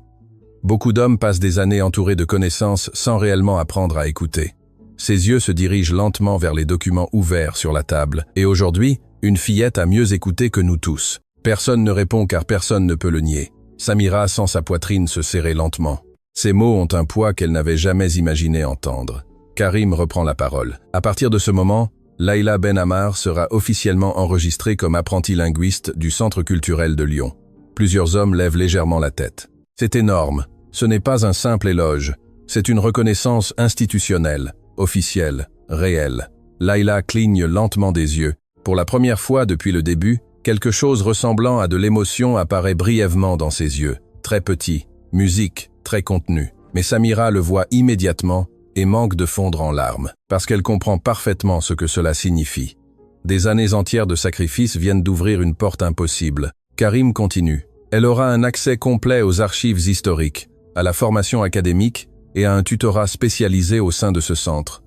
Beaucoup d'hommes passent des années entourés de connaissances sans réellement apprendre à écouter. Ses yeux se dirigent lentement vers les documents ouverts sur la table. Et aujourd'hui, une fillette a mieux écouté que nous tous. Personne ne répond car personne ne peut le nier. Samira sent sa poitrine se serrer lentement. Ces mots ont un poids qu'elle n'avait jamais imaginé entendre. Karim reprend la parole. À partir de ce moment, Layla Ben Ammar sera officiellement enregistrée comme apprentie linguiste du Centre culturel de Lyon. Plusieurs hommes lèvent légèrement la tête. C'est énorme. Ce n'est pas un simple éloge. C'est une reconnaissance institutionnelle, officielle, réelle. Layla cligne lentement des yeux. Pour la première fois depuis le début, quelque chose ressemblant à de l'émotion apparaît brièvement dans ses yeux. Très petit, musique, très contenu. Mais Samira le voit immédiatement et manque de fondre en larmes, parce qu'elle comprend parfaitement ce que cela signifie. Des années entières de sacrifices viennent d'ouvrir une porte impossible. Karim continue. Elle aura un accès complet aux archives historiques, à la formation académique et à un tutorat spécialisé au sein de ce centre.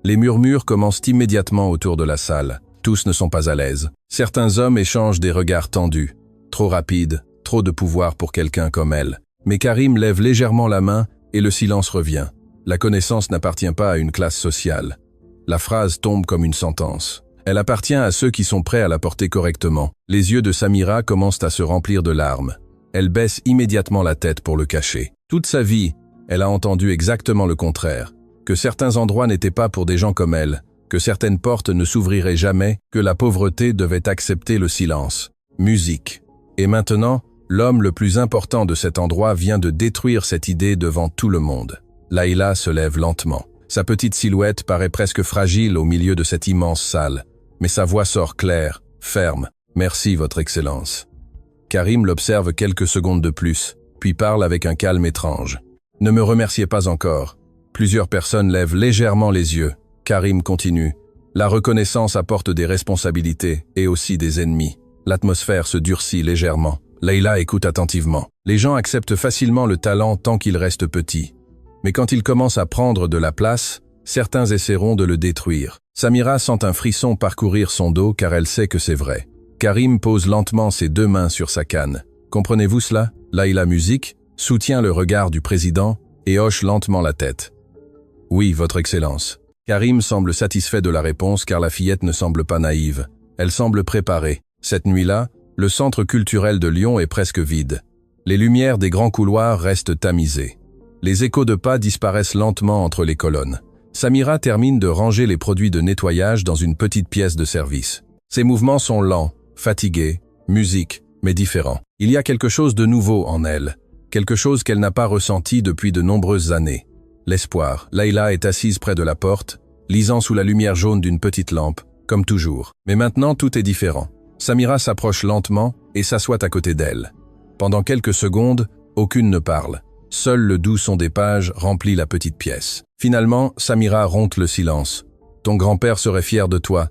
Les murmures commencent immédiatement autour de la salle. Tous ne sont pas à l'aise. Certains hommes échangent des regards tendus. Trop rapide, trop de pouvoir pour quelqu'un comme elle. Mais Karim lève légèrement la main et le silence revient. La connaissance n'appartient pas à une classe sociale. La phrase tombe comme une sentence. Elle appartient à ceux qui sont prêts à la porter correctement. Les yeux de Samira commencent à se remplir de larmes. Elle baisse immédiatement la tête pour le cacher. Toute sa vie, elle a entendu exactement le contraire. Que certains endroits n'étaient pas pour des gens comme elle, que certaines portes ne s'ouvriraient jamais, que la pauvreté devait accepter le silence. Musique. Et maintenant, l'homme le plus important de cet endroit vient de détruire cette idée devant tout le monde. Layla se lève lentement. Sa petite silhouette paraît presque fragile au milieu de cette immense salle, mais sa voix sort claire, ferme. « Merci, Votre Excellence. » Karim l'observe quelques secondes de plus, puis parle avec un calme étrange. « Ne me remerciez pas encore. » Plusieurs personnes lèvent légèrement les yeux. Karim continue. « La reconnaissance apporte des responsabilités et aussi des ennemis. » L'atmosphère se durcit légèrement. Layla écoute attentivement. Les gens acceptent facilement le talent tant qu'il reste petit. Mais quand il commence à prendre de la place, certains essaieront de le détruire. Samira sent un frisson parcourir son dos car elle sait que c'est vrai. Karim pose lentement ses deux mains sur sa canne. Comprenez-vous cela? Layla musique, soutient le regard du président et hoche lentement la tête. Oui, Votre Excellence. Karim semble satisfait de la réponse car la fillette ne semble pas naïve. Elle semble préparée. Cette nuit-là, le centre culturel de Lyon est presque vide. Les lumières des grands couloirs restent tamisées. Les échos de pas disparaissent lentement entre les colonnes. Samira termine de ranger les produits de nettoyage dans une petite pièce de service. Ses mouvements sont lents, fatigués, musique, mais différents. Il y a quelque chose de nouveau en elle, quelque chose qu'elle n'a pas ressenti depuis de nombreuses années. L'espoir. Layla est assise près de la porte, lisant sous la lumière jaune d'une petite lampe, comme toujours. Mais maintenant, tout est différent. Samira s'approche lentement et s'assoit à côté d'elle. Pendant quelques secondes, aucune ne parle. Seul le doux son des pages remplit la petite pièce. Finalement, Samira rompt le silence. « Ton grand-père serait fier de toi. »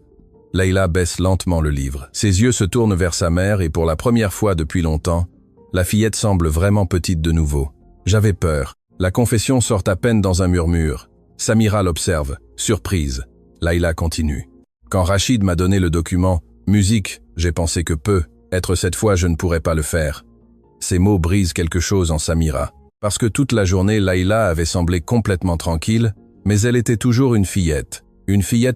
Layla baisse lentement le livre. Ses yeux se tournent vers sa mère et pour la première fois depuis longtemps, la fillette semble vraiment petite de nouveau. « J'avais peur. » La confession sort à peine dans un murmure. Samira l'observe, surprise. Layla continue. « Quand Rachid m'a donné le document « Musique », j'ai pensé que être cette fois je ne pourrais pas le faire. » Ces mots brisent quelque chose en Samira. Parce que toute la journée, Layla avait semblé complètement tranquille, mais elle était toujours une fillette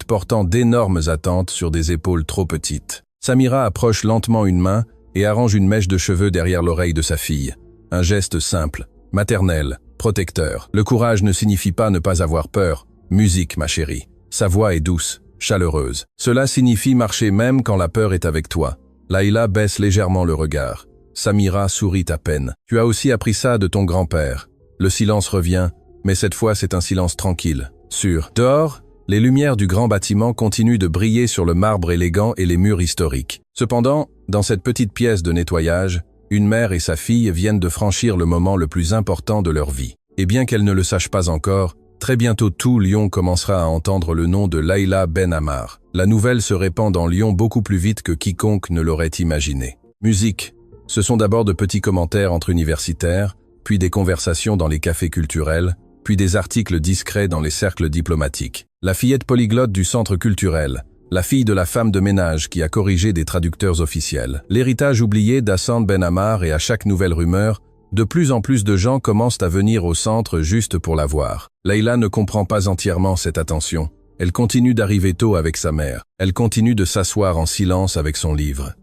portant d'énormes attentes sur des épaules trop petites. Samira approche lentement une main et arrange une mèche de cheveux derrière l'oreille de sa fille. Un geste simple, maternel, protecteur. Le courage ne signifie pas ne pas avoir peur. Musique, ma chérie. Sa voix est douce, chaleureuse. Cela signifie marcher même quand la peur est avec toi. Layla baisse légèrement le regard. Samira sourit à peine. Tu as aussi appris ça de ton grand-père. Le silence revient, mais cette fois c'est un silence tranquille, sûr. Dehors, les lumières du grand bâtiment continuent de briller sur le marbre élégant et les murs historiques. Cependant, dans cette petite pièce de nettoyage, une mère et sa fille viennent de franchir le moment le plus important de leur vie. Et bien qu'elles ne le sachent pas encore, très bientôt tout Lyon commencera à entendre le nom de Layla Ben Ammar. La nouvelle se répand dans Lyon beaucoup plus vite que quiconque ne l'aurait imaginé. Musique. Ce sont d'abord de petits commentaires entre universitaires, puis des conversations dans les cafés culturels, puis des articles discrets dans les cercles diplomatiques. La fillette polyglotte du centre culturel, la fille de la femme de ménage qui a corrigé des traducteurs officiels. L'héritage oublié d'Hassan Ben Ammar, et à chaque nouvelle rumeur, de plus en plus de gens commencent à venir au centre juste pour la voir. Layla ne comprend pas entièrement cette attention. Elle continue d'arriver tôt avec sa mère. Elle continue de s'asseoir en silence avec son livre.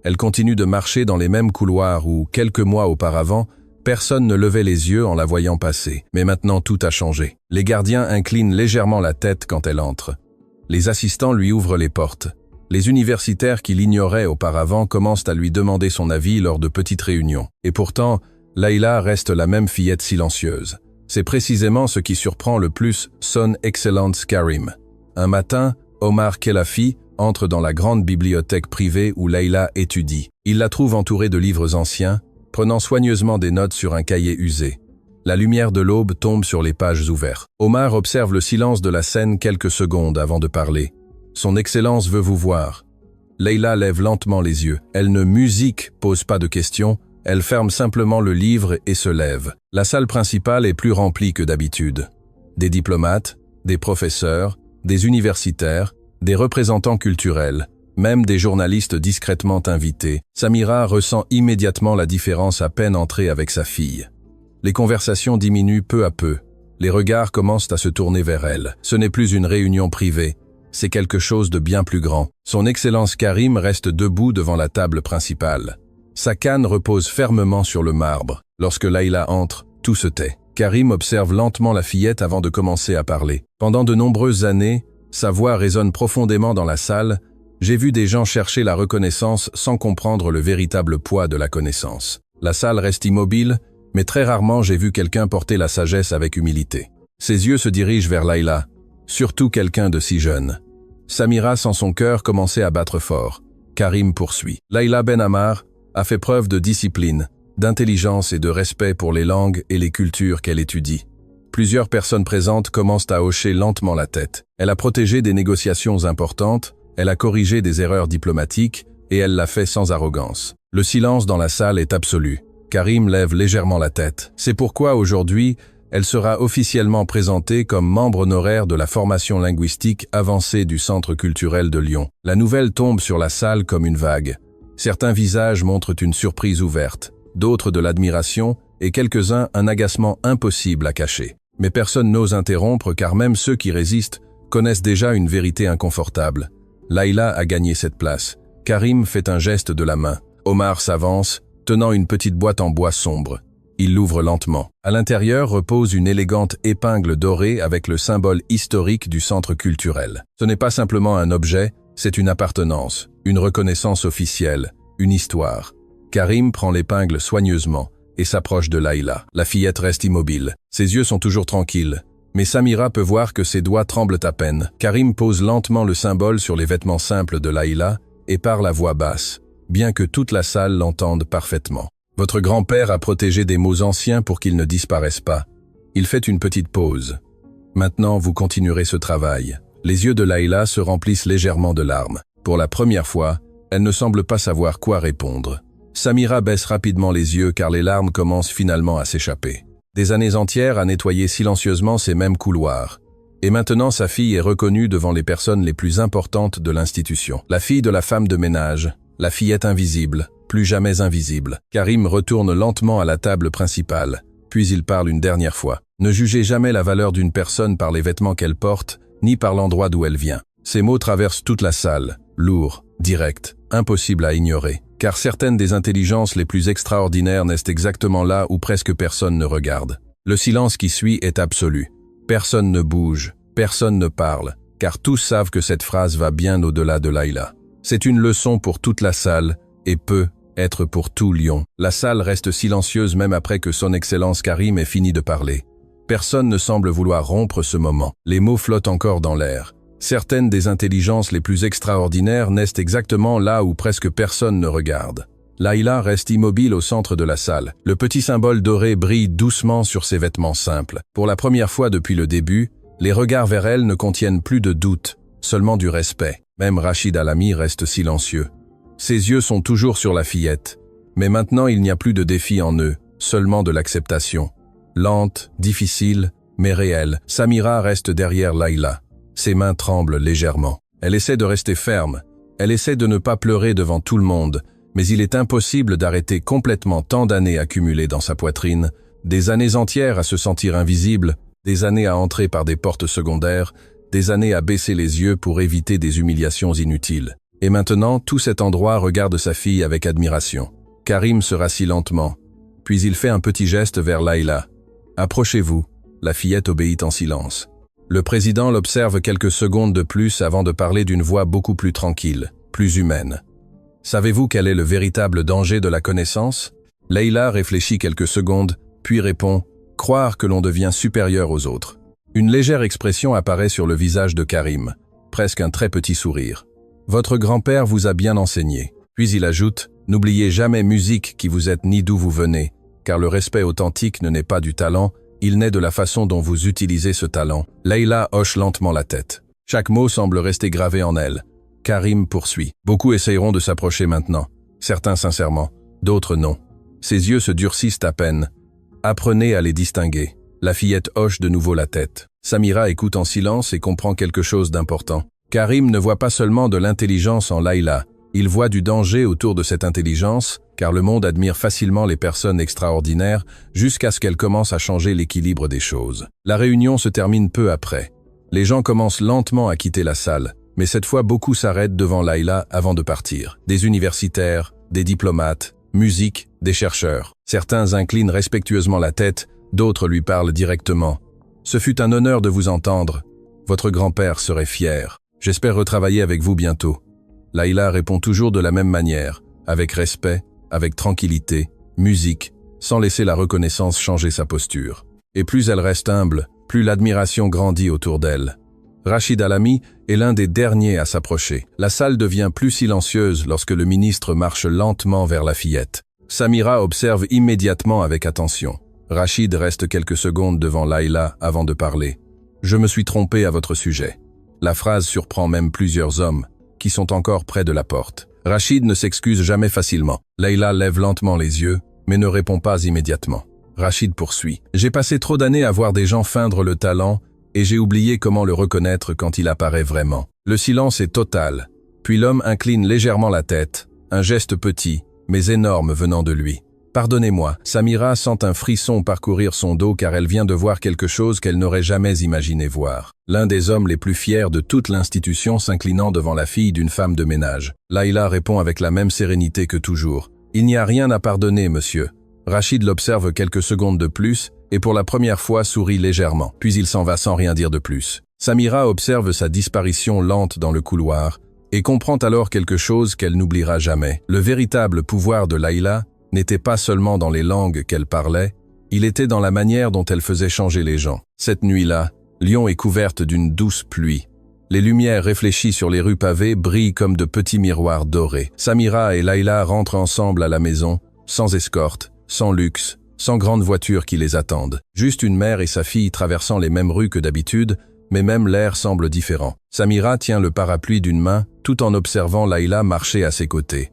Elle continue de marcher dans les mêmes couloirs où, quelques mois auparavant, personne ne levait les yeux en la voyant passer. Mais maintenant tout a changé. Les gardiens inclinent légèrement la tête quand elle entre. Les assistants lui ouvrent les portes. Les universitaires qui l'ignoraient auparavant commencent à lui demander son avis lors de petites réunions. Et pourtant, Layla reste la même fillette silencieuse. C'est précisément ce qui surprend le plus Son Excellence Karim. Un matin, Omar Kelafi entre dans la grande bibliothèque privée où Layla étudie. Il la trouve entourée de livres anciens, prenant soigneusement des notes sur un cahier usé. La lumière de l'aube tombe sur les pages ouvertes. Omar observe le silence de la scène quelques secondes avant de parler. Son Excellence veut vous voir. Layla lève lentement les yeux. Elle ne pose pas de questions. Elle ferme simplement le livre et se lève. La salle principale est plus remplie que d'habitude. Des diplomates, des professeurs, des universitaires, des représentants culturels, même des journalistes discrètement invités. Samira ressent immédiatement la différence à peine entrée avec sa fille. Les conversations diminuent peu à peu. Les regards commencent à se tourner vers elle. Ce n'est plus une réunion privée. C'est quelque chose de bien plus grand. Son Excellence Karim reste debout devant la table principale. Sa canne repose fermement sur le marbre. Lorsque Layla entre, tout se tait. Karim observe lentement la fillette avant de commencer à parler. Pendant de nombreuses années, sa voix résonne profondément dans la salle. J'ai vu des gens chercher la reconnaissance sans comprendre le véritable poids de la connaissance. La salle reste immobile, mais très rarement j'ai vu quelqu'un porter la sagesse avec humilité. Ses yeux se dirigent vers Layla, surtout quelqu'un de si jeune. Samira sent son cœur commencer à battre fort. Karim poursuit. Layla Ben Ammar a fait preuve de discipline, d'intelligence et de respect pour les langues et les cultures qu'elle étudie. Plusieurs personnes présentes commencent à hocher lentement la tête. Elle a protégé des négociations importantes, elle a corrigé des erreurs diplomatiques et elle l'a fait sans arrogance. Le silence dans la salle est absolu. Karim lève légèrement la tête. C'est pourquoi aujourd'hui, elle sera officiellement présentée comme membre honoraire de la formation linguistique avancée du Centre culturel de Lyon. La nouvelle tombe sur la salle comme une vague. Certains visages montrent une surprise ouverte, d'autres de l'admiration et quelques-uns un agacement impossible à cacher. Mais personne n'ose interrompre car même ceux qui résistent connaissent déjà une vérité inconfortable. Layla a gagné cette place. Karim fait un geste de la main. Omar s'avance, tenant une petite boîte en bois sombre. Il l'ouvre lentement. À l'intérieur repose une élégante épingle dorée avec le symbole historique du centre culturel. Ce n'est pas simplement un objet, c'est une appartenance, une reconnaissance officielle, une histoire. Karim prend l'épingle soigneusement et s'approche de Layla. La fillette reste immobile. Ses yeux sont toujours tranquilles. Mais Samira peut voir que ses doigts tremblent à peine. Karim pose lentement le symbole sur les vêtements simples de Layla et parle à voix basse, bien que toute la salle l'entende parfaitement. Votre grand-père a protégé des mots anciens pour qu'ils ne disparaissent pas. Il fait une petite pause. Maintenant, vous continuerez ce travail. Les yeux de Layla se remplissent légèrement de larmes. Pour la première fois, elle ne semble pas savoir quoi répondre. Samira baisse rapidement les yeux car les larmes commencent finalement à s'échapper. Des années entières à nettoyer silencieusement ces mêmes couloirs. Et maintenant sa fille est reconnue devant les personnes les plus importantes de l'institution. La fille de la femme de ménage, la fillette invisible, plus jamais invisible. Karim retourne lentement à la table principale, puis il parle une dernière fois. Ne jugez jamais la valeur d'une personne par les vêtements qu'elle porte, ni par l'endroit d'où elle vient. Ces mots traversent toute la salle, lourds, directs, impossibles à ignorer. Car certaines des intelligences les plus extraordinaires naissent exactement là où presque personne ne regarde. Le silence qui suit est absolu. Personne ne bouge, personne ne parle, car tous savent que cette phrase va bien au-delà de Layla. C'est une leçon pour toute la salle, et peut être pour tout Lyon. La salle reste silencieuse même après que son Excellence Karim ait fini de parler. Personne ne semble vouloir rompre ce moment. Les mots flottent encore dans l'air. Certaines des intelligences les plus extraordinaires naissent exactement là où presque personne ne regarde. Layla reste immobile au centre de la salle. Le petit symbole doré brille doucement sur ses vêtements simples. Pour la première fois depuis le début, les regards vers elle ne contiennent plus de doute, seulement du respect. Même Rachid Alami reste silencieux. Ses yeux sont toujours sur la fillette. Mais maintenant il n'y a plus de défi en eux, seulement de l'acceptation. Lente, difficile, mais réelle, Samira reste derrière Layla. Ses mains tremblent légèrement. Elle essaie de rester ferme. Elle essaie de ne pas pleurer devant tout le monde, mais il est impossible d'arrêter complètement tant d'années accumulées dans sa poitrine, des années entières à se sentir invisible, des années à entrer par des portes secondaires, des années à baisser les yeux pour éviter des humiliations inutiles. Et maintenant, tout cet endroit regarde sa fille avec admiration. Karim se rassit lentement, puis il fait un petit geste vers Layla. « Approchez-vous ». La fillette obéit en silence. Le président l'observe quelques secondes de plus avant de parler d'une voix beaucoup plus tranquille, plus humaine. « Savez-vous quel est le véritable danger de la connaissance ?» Layla réfléchit quelques secondes, puis répond « Croire que l'on devient supérieur aux autres ». Une légère expression apparaît sur le visage de Karim, presque un très petit sourire. « Votre grand-père vous a bien enseigné. » Puis il ajoute « N'oubliez jamais musique qui vous êtes ni d'où vous venez, car le respect authentique ne naît pas du talent, il naît de la façon dont vous utilisez ce talent. » Layla hoche lentement la tête. Chaque mot semble rester gravé en elle. Karim poursuit. Beaucoup essayeront de s'approcher maintenant. Certains sincèrement, d'autres non. Ses yeux se durcissent à peine. Apprenez à les distinguer. La fillette hoche de nouveau la tête. Samira écoute en silence et comprend quelque chose d'important. Karim ne voit pas seulement de l'intelligence en Layla. Il voit du danger autour de cette intelligence, car le monde admire facilement les personnes extraordinaires jusqu'à ce qu'elles commencent à changer l'équilibre des choses. La réunion se termine peu après. Les gens commencent lentement à quitter la salle, mais cette fois beaucoup s'arrêtent devant Layla avant de partir. Des universitaires, des diplomates, musique, des chercheurs. Certains inclinent respectueusement la tête, d'autres lui parlent directement. « Ce fut un honneur de vous entendre. Votre grand-père serait fier. J'espère retravailler avec vous bientôt. » Layla répond toujours de la même manière, avec respect, avec tranquillité, musique, sans laisser la reconnaissance changer sa posture. Et plus elle reste humble, plus l'admiration grandit autour d'elle. Rachid Alami est l'un des derniers à s'approcher. La salle devient plus silencieuse lorsque le ministre marche lentement vers la fillette. Samira observe immédiatement avec attention. Rachid reste quelques secondes devant Layla avant de parler. « Je me suis trompé à votre sujet. » La phrase surprend même plusieurs hommes, qui sont encore près de la porte. Rachid ne s'excuse jamais facilement. Layla lève lentement les yeux, mais ne répond pas immédiatement. Rachid poursuit. « J'ai passé trop d'années à voir des gens feindre le talent, et j'ai oublié comment le reconnaître quand il apparaît vraiment. » Le silence est total. Puis l'homme incline légèrement la tête, un geste petit, mais énorme venant de lui. « Pardonnez-moi ». Samira sent un frisson parcourir son dos car elle vient de voir quelque chose qu'elle n'aurait jamais imaginé voir. L'un des hommes les plus fiers de toute l'institution s'inclinant devant la fille d'une femme de ménage. Layla répond avec la même sérénité que toujours. « Il n'y a rien à pardonner, monsieur. » Rachid l'observe quelques secondes de plus et pour la première fois sourit légèrement. Puis il s'en va sans rien dire de plus. Samira observe sa disparition lente dans le couloir et comprend alors quelque chose qu'elle n'oubliera jamais. Le véritable pouvoir de Layla n'était pas seulement dans les langues qu'elle parlait, il était dans la manière dont elle faisait changer les gens. Cette nuit-là, Lyon est couverte d'une douce pluie. Les lumières réfléchies sur les rues pavées brillent comme de petits miroirs dorés. Samira et Layla rentrent ensemble à la maison, sans escorte, sans luxe, sans grande voiture qui les attendent. Juste une mère et sa fille traversant les mêmes rues que d'habitude, mais même l'air semble différent. Samira tient le parapluie d'une main, tout en observant Layla marcher à ses côtés.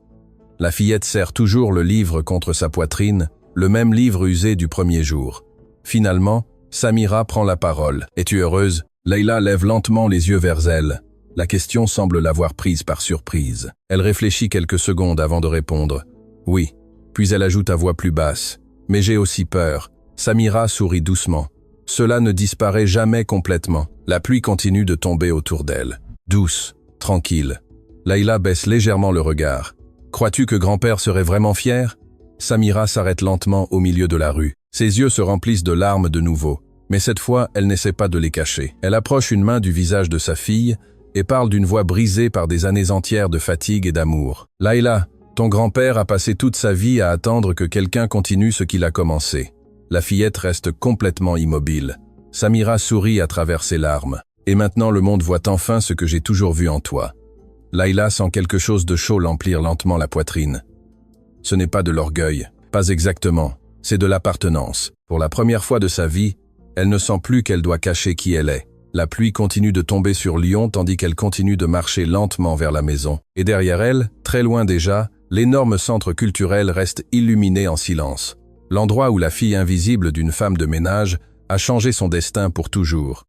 La fillette serre toujours le livre contre sa poitrine, le même livre usé du premier jour. Finalement, Samira prend la parole. « Es-tu heureuse ?» Layla lève lentement les yeux vers elle. La question semble l'avoir prise par surprise. Elle réfléchit quelques secondes avant de répondre. « Oui ». Puis elle ajoute à voix plus basse. « Mais j'ai aussi peur. » Samira sourit doucement. Cela ne disparaît jamais complètement. La pluie continue de tomber autour d'elle. Douce, tranquille. Layla baisse légèrement le regard. « Crois-tu que grand-père serait vraiment fier ?» Samira s'arrête lentement au milieu de la rue. Ses yeux se remplissent de larmes de nouveau, Mais cette fois, elle n'essaie pas de les cacher. Elle approche une main du visage de sa fille et parle d'une voix brisée par des années entières de fatigue et d'amour. « Layla, ton grand-père a passé toute sa vie à attendre que quelqu'un continue ce qu'il a commencé. » La fillette reste complètement immobile. Samira sourit à travers ses larmes. « Et maintenant le monde voit enfin ce que j'ai toujours vu en toi. » Layla sent quelque chose de chaud l'emplir lentement la poitrine. Ce n'est pas de l'orgueil, pas exactement, c'est de l'appartenance. Pour la première fois de sa vie, elle ne sent plus qu'elle doit cacher qui elle est. La pluie continue de tomber sur Lyon tandis qu'elle continue de marcher lentement vers la maison. Et derrière elle, très loin déjà, l'énorme centre culturel reste illuminé en silence. L'endroit où la fille invisible d'une femme de ménage a changé son destin pour toujours.